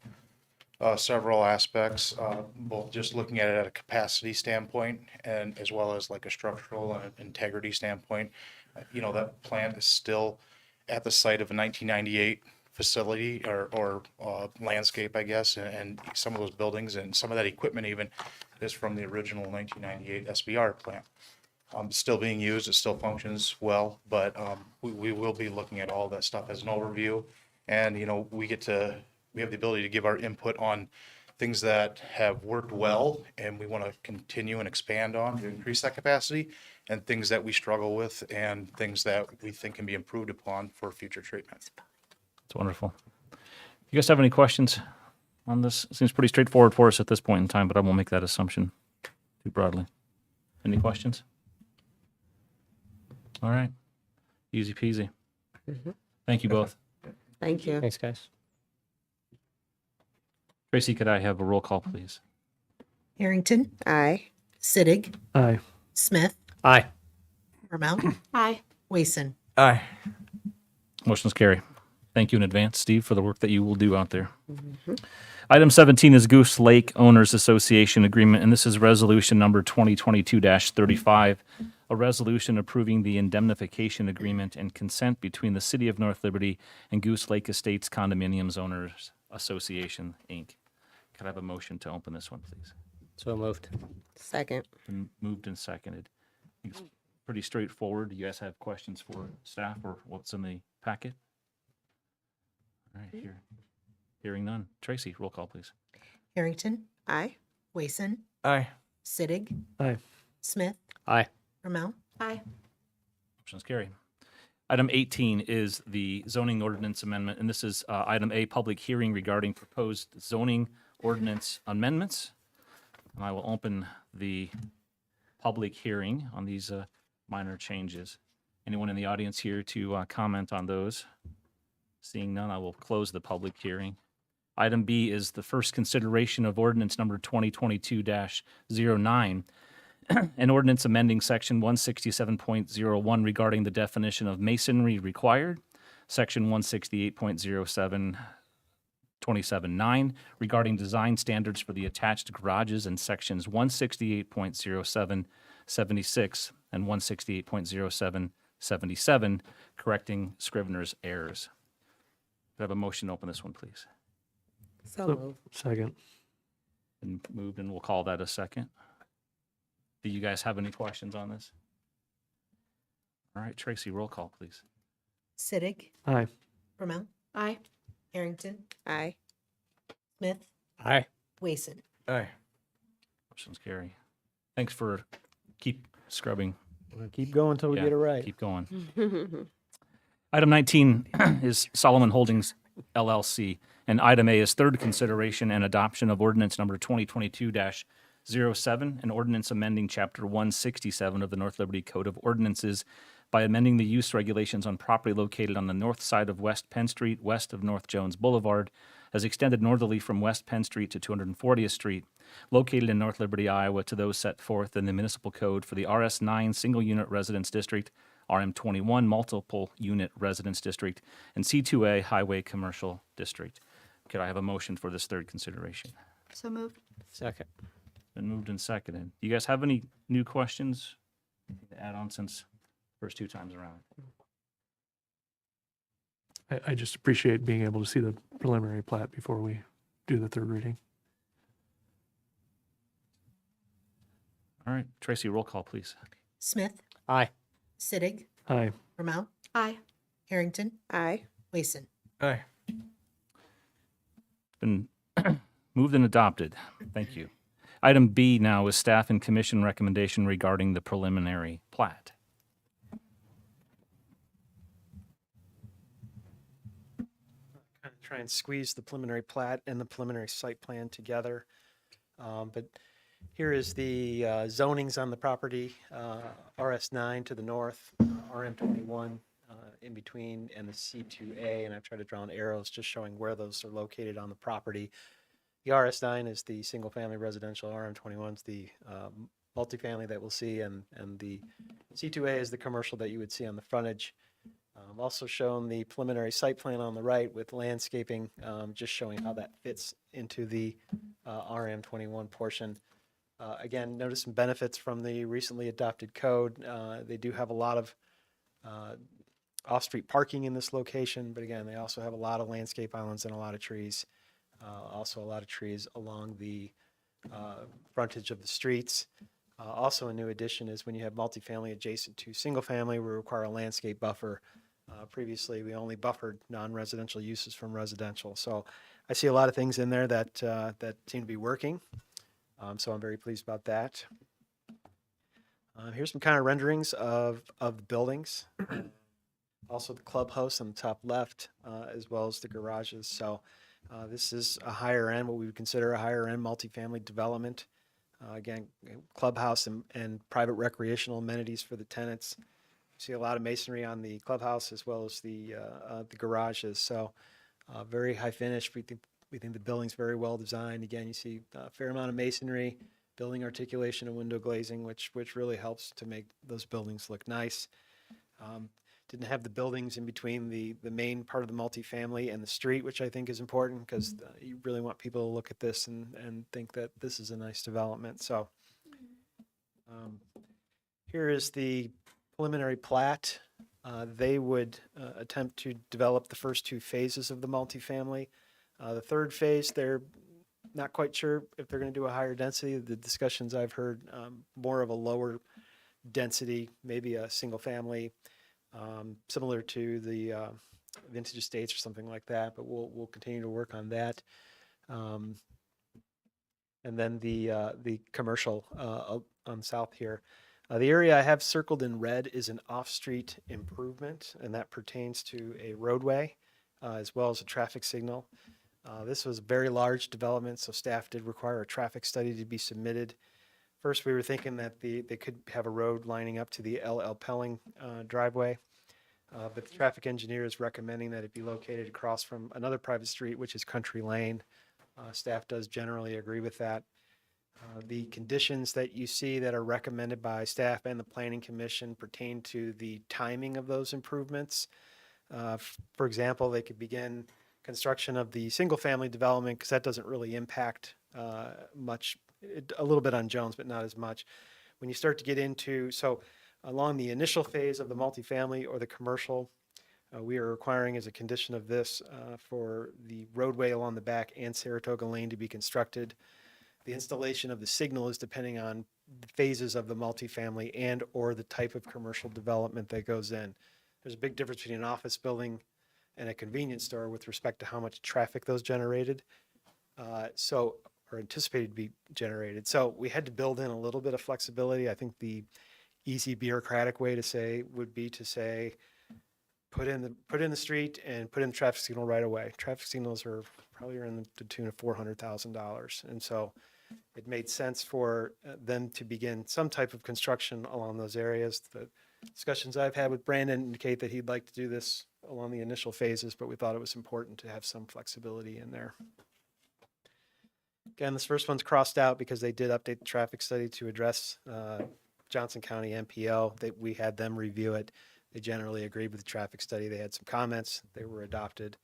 several aspects, both just looking at it at a capacity standpoint and as well as like a structural and integrity standpoint. That plant is still at the site of a 1998 facility or landscape, I guess, and some of those buildings and some of that equipment even is from the original 1998 SBR plant. It's still being used, it still functions well, but we will be looking at all that stuff as an overview. And, we have the ability to give our input on things that have worked well and we want to continue and expand on to increase that capacity, and things that we struggle with and things that we think can be improved upon for future treatment. It's wonderful. You guys have any questions on this? It seems pretty straightforward for us at this point in time, but I won't make that assumption too broadly. Any questions? All right. Easy peasy. Mhm. Thank you both. Thank you. Thanks, guys. Tracy, could I have a roll call, please? Harrington, Aye. Sittig, Aye. Smith, Aye. Rommel, Aye. Wason. Aye. Motion's carry. Thank you in advance, Steve, for the work that you will do out there. Item 17 is Goose Lake Owners Association Agreement, and this is resolution number 2022-35, a resolution approving the indemnification agreement and consent between the City of North Liberty and Goose Lake Estates Condominiums Owners Association, Inc. Could I have a motion to open this one, please? So moved. Second. Been moved and seconded. I think it's pretty straightforward. Do you guys have questions for staff or what's in the packet? All right, hearing none. Tracy, roll call, please. Harrington, Aye. Wason, Aye. Sittig, Aye. Smith, Aye. Rommel. Aye. Motion's carried. Item 18 is the zoning ordinance amendment, and this is item A, public hearing regarding proposed zoning ordinance amendments. And I will open the public hearing on these minor changes. Anyone in the audience here to comment on those? Seeing none, I will close the public hearing. Item B is the first consideration of ordinance number 2022-09, an ordinance amending section 167.01 regarding the definition of masonry required, section 168.07 27.9 regarding design standards for the attached garages, and sections 168.07 76 and 168.07 77 correcting Scrivener's errors. Could I have a motion to open this one, please? So So- moved. Second. And moved, and we'll call that a second. Do you guys have any questions on this? All right, Tracy, roll call, please. Sittig, Aye. Rommel, Aye. Harrington, Aye. Smith, Aye. Wason. Aye. Motion's carry. Thanks for keep scrubbing. We'll keep going until we Yeah, get it right. Keep going. Item 19 is Solomon Holdings LLC, and item A is third consideration and adoption of ordinance number 2022-07, an ordinance amending Chapter 167 of the North Liberty Code of Ordinances by amending the use regulations on property located on the north side of West Penn Street, west of North Jones Boulevard, as extended northerly from West Penn Street to 240th Street, located in North Liberty, Iowa, to those set forth in the municipal code for the RS9 Single Unit Residence District, RM21 Multiple Unit Residence District, and C2A Highway Commercial District. Could I have a motion for this third consideration? So moved. Second. Been moved and seconded. Do you guys have any new questions? Anything to add on since first two times around? I just appreciate being able to see the preliminary plat before we do the third reading. All right, Tracy, roll call, please. Smith, Aye. Sittig, Aye. Rommel, Aye. Harrington, Aye. Wason. Aye. Been moved and adopted. Thank you. Item B now is staff and commission recommendation regarding the preliminary plat. Kind of try and squeeze the preliminary plat and the preliminary site plan together. But here is the zonings on the property, RS9 to the north, RM21 in between, and the C2A, and I've tried to draw in arrows just showing where those are located on the property. The RS9 is the single-family residential, RM21 is the multifamily that we'll see, and the C2A is the commercial that you would see on the frontage. Also shown the preliminary site plan on the right with landscaping, just showing how that fits into the RM21 portion. Again, notice some benefits from the recently adopted code. They do have a lot of off-street parking in this location, but again, they also have a lot of landscape islands and a lot of trees. Also a lot of trees along the frontage of the streets. Also a new addition is when you have multifamily adjacent to single family, we require a landscape buffer. Previously, we only buffered non-residential uses from residential. So I see a lot of things in there that that seem to be working. So I'm very pleased about that. Here's some kind of renderings of the buildings. Also the clubhouse on the top left, as well as the garages. So this is a higher end, what we would consider a higher end multifamily development. Again, clubhouse and private recreational amenities for the tenants. See a lot of masonry on the clubhouse as well as the garages. So very high finish. We think the building's very well designed. Again, you see a fair amount of masonry, building articulation and window glazing, which really helps to make those buildings look nice. Didn't have the buildings in between the main part of the multifamily and the street, which I think is important because you really want people to look at this and think that this is a nice development. So here is the preliminary plat. They would attempt to develop the first two phases of the multifamily. The third phase, they're not quite sure if they're going to do a higher density. The discussions I've heard, more of a lower density, maybe a single family, similar to the Vintage Estates or something like that, but we'll continue to work on that. And then the commercial on south here. The area I have circled in red is an off-street improvement, and that pertains to a roadway as well as a traffic signal. This was a very large development, so staff did require a traffic study to be submitted. First, we were thinking that they could have a road lining up to the L.L. Pelling driveway, but the traffic engineer is recommending that it be located across from another private street, which is Country Lane. Staff does generally agree with that. The conditions that you see that are recommended by staff and the Planning Commission pertain to the timing of those improvements. For example, they could begin construction of the single-family development because that doesn't really impact much, a little bit on Jones, but not as much. When you start to get into, so along the initial phase of the multifamily or the commercial, we are requiring as a condition of this for the roadway along the back and Saratoga Lane to be constructed. The installation of the signal is depending on the phases of the multifamily and or the type of commercial development that goes in. There's a big difference between an office building and a convenience store with respect to how much traffic those generated, or anticipated to be generated. So we had to build in a little bit of flexibility. I think the easy bureaucratic way to say would be to say, put in the street and put in the traffic signal right away. Traffic signals are probably in the tune of $400,000. And so it made sense for them to begin some type of construction along those areas. The discussions I've had with Brandon indicate that he'd like to do this along the initial phases, but we thought it was important to have some flexibility in there. Again, this first one's crossed out because they did update the traffic study to address Johnson County MPO. We had them review it. They generally agreed with the traffic study. They had some comments. They were adopted.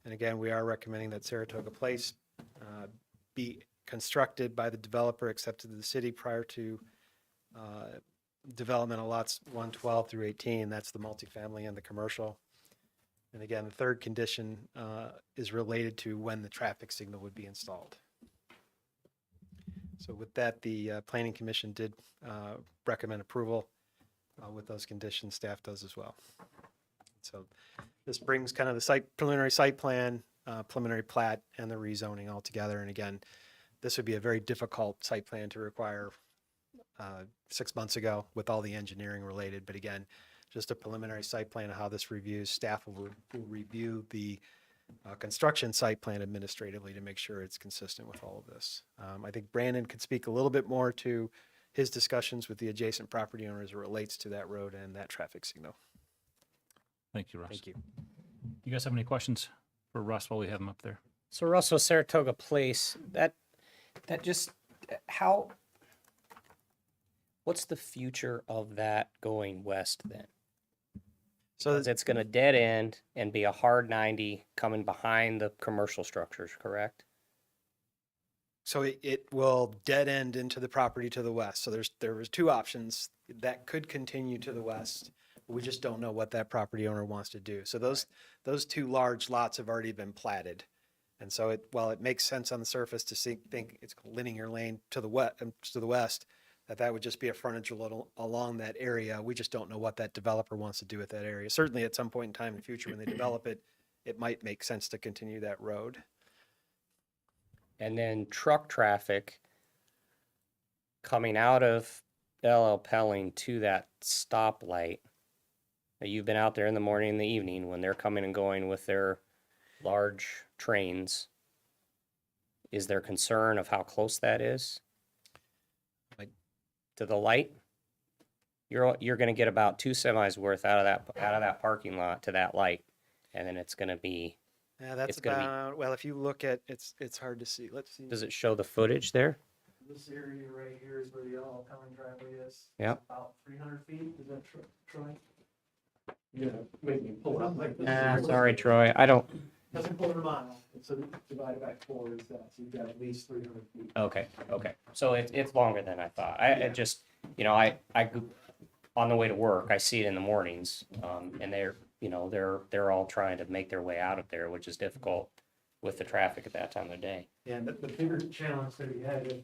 And again, we are recommending that Saratoga Place be constructed by the developer accepted to the city prior to development of lots 112 through 18. That's the multifamily and the commercial. And again, the third condition is related to when the traffic signal would be installed. So with that, the Planning Commission did recommend approval with those conditions. Staff does as well. So this brings kind of the preliminary site plan, preliminary plat, and the rezoning all together. And again, this would be a very difficult site plan to require 6 months ago with all the engineering related. But again, just a preliminary site plan of how this reviews. Staff will review the construction site plan administratively to make sure it's consistent with all of this. I think Brandon could speak a little bit more to his discussions with the adjacent property owner as it relates to that road and that traffic signal. Thank you, Russ. Thank you. You guys have any questions for Russ while we have him up there? So Russell, Saratoga Place, that just what's the future of that going west then? So it's going to dead end and be a hard 90 coming behind the commercial structures, correct? So it will dead end into the property to the west. So there was two options that could continue to the west. We just don't know what that property owner wants to do. So those two large lots have already been platted. And so while it makes sense on the surface to think it's a linear lane to the west, that would just be a frontage along that area. We just don't know what that developer wants to do with that area. Certainly at some point in time in the future when they develop it, it might make sense to continue that road. And then truck traffic coming out of LL Pelling to that stoplight. You've been out there in the morning and the evening when they're coming and going with their large trains. Is there concern of how close that is to the light? you're going to get about 2 semis worth out of that parking lot to that light, and then it's going to be. Yeah, that's It's gonna be- about, well, if you look at, it's hard to see. Let's see. Does it show the footage there? This area right here is where the yellow common driveway is. Yep. It's about 300 feet. Is that Troy? Yeah, make me pull it up like this. Sorry, Troy. I don't. Doesn't pull it a mile. So divided by 4 is that. So you've got at least 300 feet. Okay. So it's longer than I thought. I just, on the way to work, I see it in the mornings, and they're all trying to make their way out of there, which is difficult with the traffic at that time of the day. Yeah, and the bigger challenge that we had with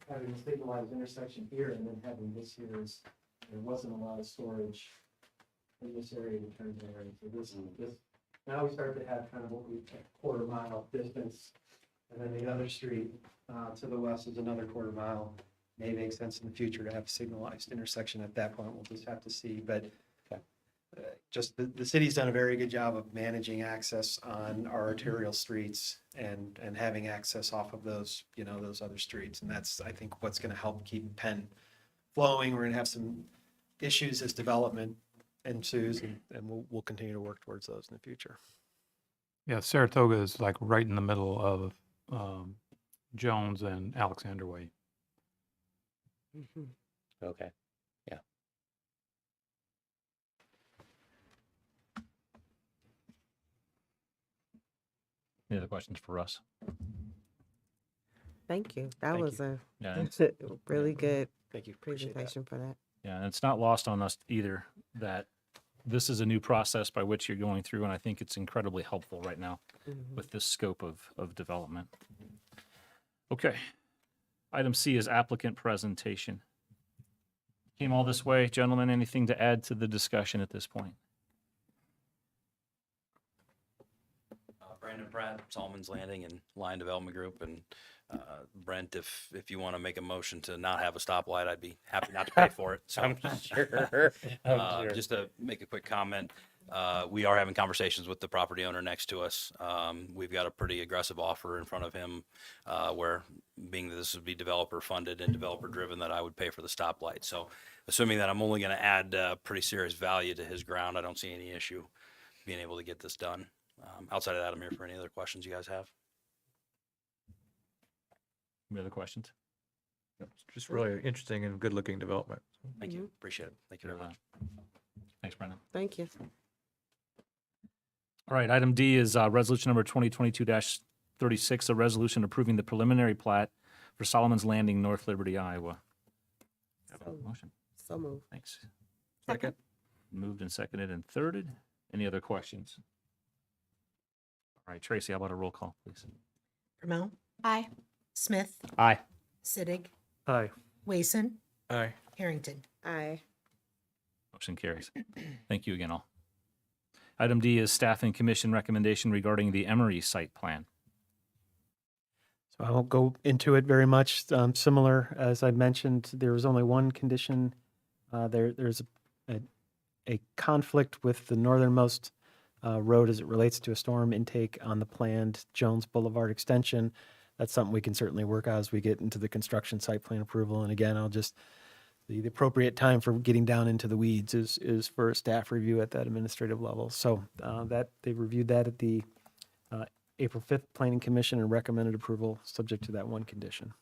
having a stabilized intersection here and then having this here is there wasn't a lot of storage in this area to turn there. And so this, now we start to have kind of what we quarter mile distance. And then the other street to the west is another quarter mile. May make sense in the future to have a signalized intersection at that point. We'll just have to see. But just the city's done a very good job of managing access on our arterial streets and having access off of those, those other streets. And that's, I think, what's going to help keep Penn flowing. We're going to have some issues as development ensues, and we'll continue to work towards those in the future. Yeah, Saratoga is like right in the middle of Jones and Alexander Way. Okay. Yeah. Any other questions for Russ? Thank you. That Thank was you. Yeah, a really good Thank you. Appreciate that. presentation for that. Yeah, and it's not lost on us either that this is a new process by which you're going through, and I think it's incredibly helpful right now with this scope of development. Okay. Item C is applicant presentation. Came all this way, gentlemen. Anything to add to the discussion at this point? Brandon Pratt, Solomon's Landing and Line Development Group, and Brent, if you want to make a motion to not have a stoplight, I'd be happy not to pay for it. So, I'm sure. just to make a quick comment, we are having conversations with the property owner next to us. We've got a pretty aggressive offer in front of him, where being that this would be developer funded and developer driven, that I would pay for the stoplight. So, assuming that I'm only going to add pretty serious value to his ground, I don't see any issue being able to get this done. Outside of that, I'm here for any other questions you guys have. Any other questions? Just really interesting and good-looking development. Thank you. Appreciate it. Thank you very much. Thanks, Brendan. Thank you. All right, item D is resolution number 2022-36, a resolution approving the preliminary plat for Solomon's Landing, North Liberty, Iowa. Have a motion. So moved. Thanks. Second. Moved and seconded and thirded. Any other questions? All right, Tracy, how about a roll call, please? Brumel, Aye. Smith, Aye. Sittig, Aye. Wason, Aye. Harrington. Aye. Motion carries. Thank you again, all. Item D is staff and commission recommendation regarding the Emery site plan. So I won't go into it very much. Similar, as I mentioned, there was only one condition. There's a conflict with the northernmost road as it relates to a storm intake on the planned Jones Boulevard extension. That's something we can certainly work out as we get into the construction site plan approval. And again, the appropriate time for getting down into the weeds is for a staff review at that administrative level. So that they reviewed that at the April 5th Planning Commission and recommended approval subject to that one condition.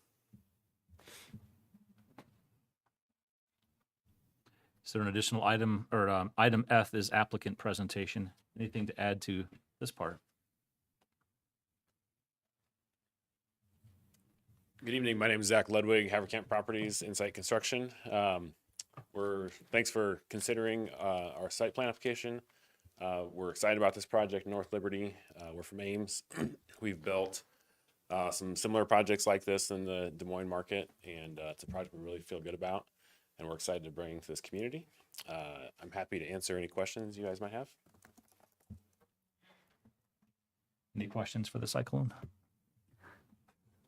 Is there an additional item, or item F is applicant presentation? Anything to add to this part? Good evening. My name is Zach Ludwig, Haverkamp Properties, Insight Construction. Thanks for considering our site plan application. We're excited about this project, North Liberty. We're from Ames. We've built some similar projects like this in the Des Moines market, and it's a project we really feel good about, and we're excited to bring to this community. I'm happy to answer any questions you guys might have. Any questions for the cyclone?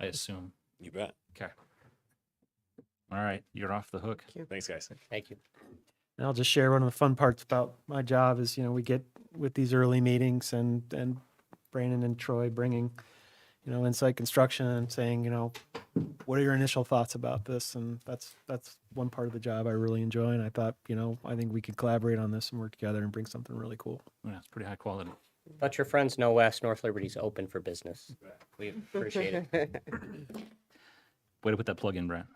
I assume. You bet. Okay. All right, you're off the hook. Thanks, guys. Thank you. And I'll just share one of the fun parts about my job is, we get with these early meetings and Brandon and Troy bringing, Insight Construction and saying, what are your initial thoughts about this? And that's one part of the job I really enjoy. And I thought, I think we could collaborate on this and work together and bring something really cool. Yeah, it's pretty high quality. Let your friends know West North Liberty's open for business. We appreciate it. Way to put that plug in, Brent.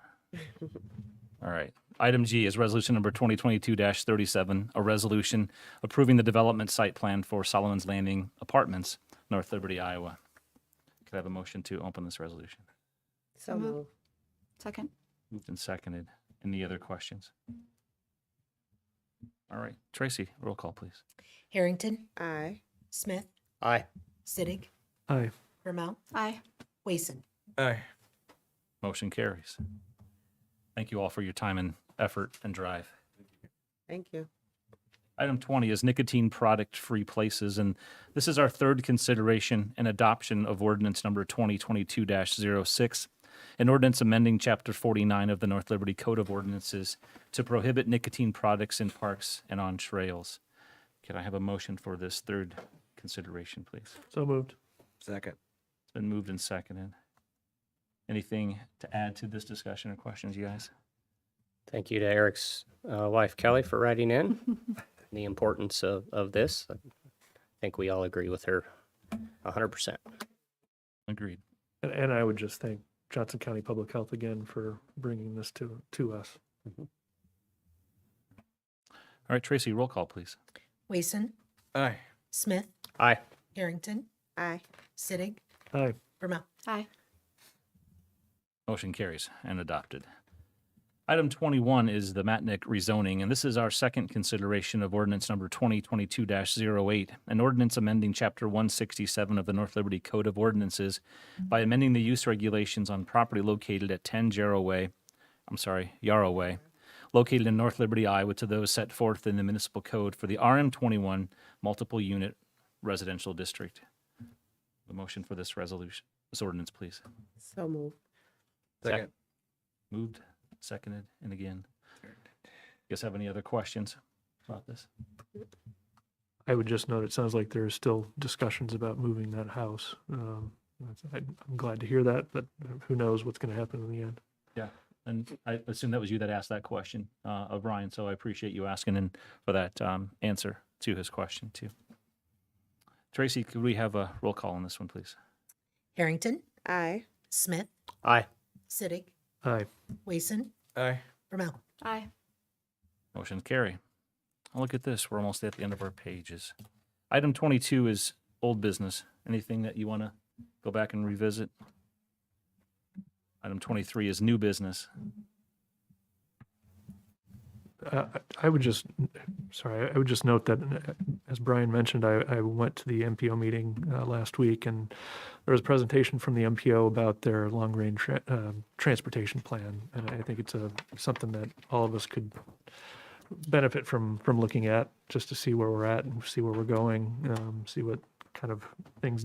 All right. Item G is resolution number 2022-37, a resolution approving the development site plan for Solomon's Landing Apartments, North Liberty, Iowa. Could I have a motion to open this resolution? So moved. Second. Moved and seconded. Any other questions? All right. Tracy, roll call, please. Harrington, Aye. Smith, Aye. Sittig, Aye. Vermont, Aye. Wason. Aye. Motion carries. Thank you all for your time and effort and drive. Thank you. Item 20 is nicotine product-free places, and this is our third consideration and adoption of ordinance number 2022-06, an ordinance amending Chapter 49 of the North Liberty Code of Ordinances to prohibit nicotine products in parks and on trails. Can I have a motion for this third consideration, please? So moved. Second. It's been moved and seconded. Anything to add to this discussion or questions, you guys? Thank you to Eric's wife, Kelly, for writing in the importance of this. I think we all agree with her 100%. Agreed. And I would just thank Johnson County Public Health again for bringing this to us. All right, Tracy, roll call, please. Wason, Aye. Smith, Aye. Harrington, Aye. Sittig, Aye. Vermont. Aye. Motion carries and adopted. Item 21 is the Matnick rezoning, and this is our second consideration of ordinance number 2022-08, an ordinance amending Chapter 167 of the North Liberty Code of Ordinances by amending the use regulations on property located at 10 Yarrow Way, located in North Liberty, Iowa, to those set forth in the municipal code for the RM21 multiple unit residential district. The motion for this ordinance, please. So moved. Second. Moved, seconded, and again. You guys have any other questions about this? I would just note, it sounds like there's still discussions about moving that house. I'm glad to hear that, but who knows what's going to happen in the end. Yeah, and I assume that was you that asked that question of Ryan, so I appreciate you asking and for that answer to his question too. Tracy, could we have a roll call on this one, please? Harrington, Aye. Smith, Aye. Sittig, Aye. Wason, Aye. Vermont. Aye. Motion carry. Oh, look at this. We're almost at the end of our pages. Item 22 is old business. Anything that you want to go back and revisit? Item 23 is new business. I would just note that, as Brian mentioned, I went to the MPO meeting last week, and there was a presentation from the MPO about their long-range transportation plan, and I think it's something that all of us could benefit from looking at, just to see where we're at and see where we're going, see what kind of things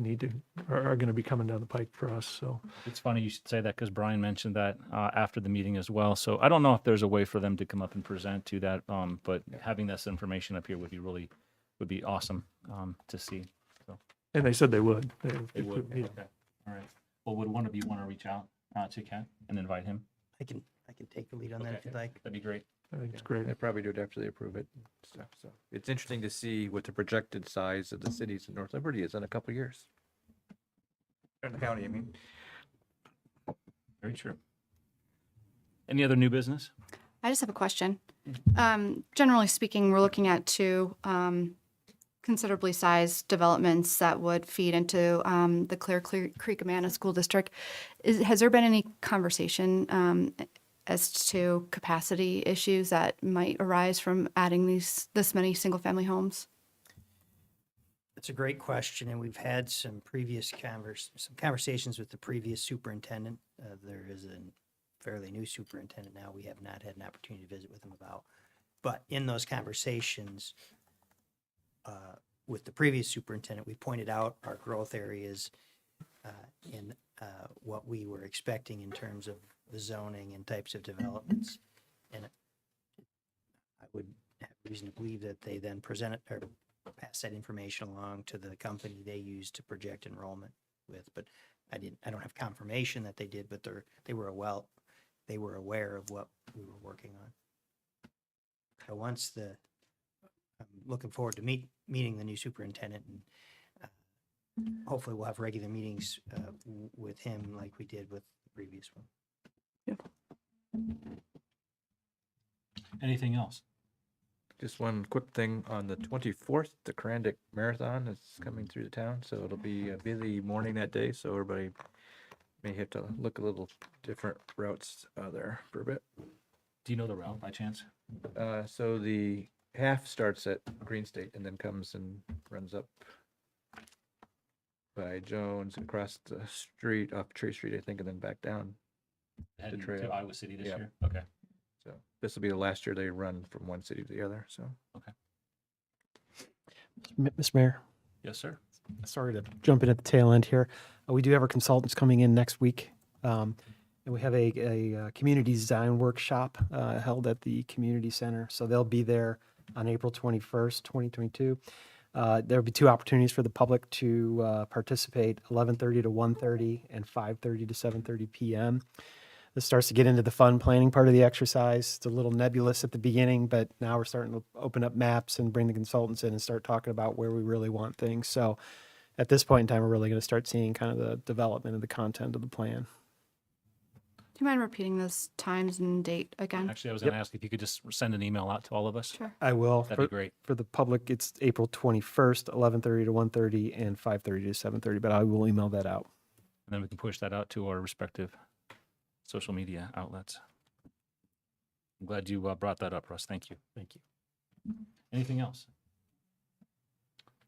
are going to be coming down the pike for us. So It's funny you should say that because Brian mentioned that after the meeting as well. So I don't know if there's a way for them to come up and present to that, but having this information up here would be awesome to see. So and they said they would. they would. Okay. All right. Well, would one of you want to reach out to Ken and invite him? I can take the lead on that if you'd like. That'd be great. I think it's great. They probably do it after they approve it. and Stuff. So it's interesting to see what the projected size of the cities in North Liberty is in a couple of years. In the county, I mean. Very true. Any other new business? I just have a question. Generally speaking, we're looking at two considerably sized developments that would feed into the Clear Creek Amana School District. Has there been any conversation as to capacity issues that might arise from adding this many single-family homes? That's a great question, and we've had some previous conversations with the previous superintendent. There is a fairly new superintendent now. We have not had an opportunity to visit with him about. But in those conversations with the previous superintendent, we pointed out our growth areas in what we were expecting in terms of the zoning and types of developments. And I would have reason to believe that they then presented or pass that information along to the company they use to project enrollment with. But I don't have confirmation that they did, but they were aware of what we were working on. So I'm looking forward to meeting the new superintendent, and hopefully we'll have regular meetings with him like we did with the previous one. Anything else? Just one quick thing, on the 24th, the Karandic Marathon is coming through the town, so it'll be a busy morning that day, so everybody may have to look a little different routes there for a bit. Do you know the route by chance? So the half starts at Green State and then comes and runs up by Jones, across the street, off Tree Street, I think, and then back down Heading trail. to Iowa City this Yep. year? Okay. So this will be the last year they run from one city to the other, so. Mr. Mayor, Yes, sir. sorry to jump in at the tail end here. We do have our consultants coming in next week. And we have a community design workshop held at the community center. So they'll be there on April 21st, 2022. There'll be 2 opportunities for the public to participate, 11:30 to 1:30 and 5:30 to 7:30 p.m. This starts to get into the fun planning part of the exercise. It's a little nebulous at the beginning, but now we're starting to open up maps and bring the consultants in and start talking about where we really want things. So at this point in time, we're really going to start seeing kind of the development of the content of the plan. Do you mind repeating those times and date again? Actually, I was going to ask if you could just send an email out to all of us. Sure. I will. That'd be great. For the public, it's April 21st, 11:30 to 1:30 and 5:30 to 7:30, but I will email that out. And then we can push that out to our respective social media outlets. I'm glad you brought that up, Russ. Thank you. Thank you. Anything else?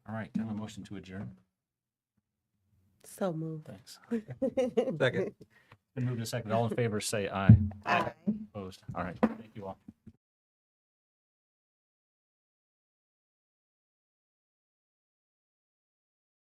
All right, can I have a motion to adjourn? So moved. Thanks. Second. Been moved and seconded. All in favor, say aye. Aye. Opposed? All right, thank you all.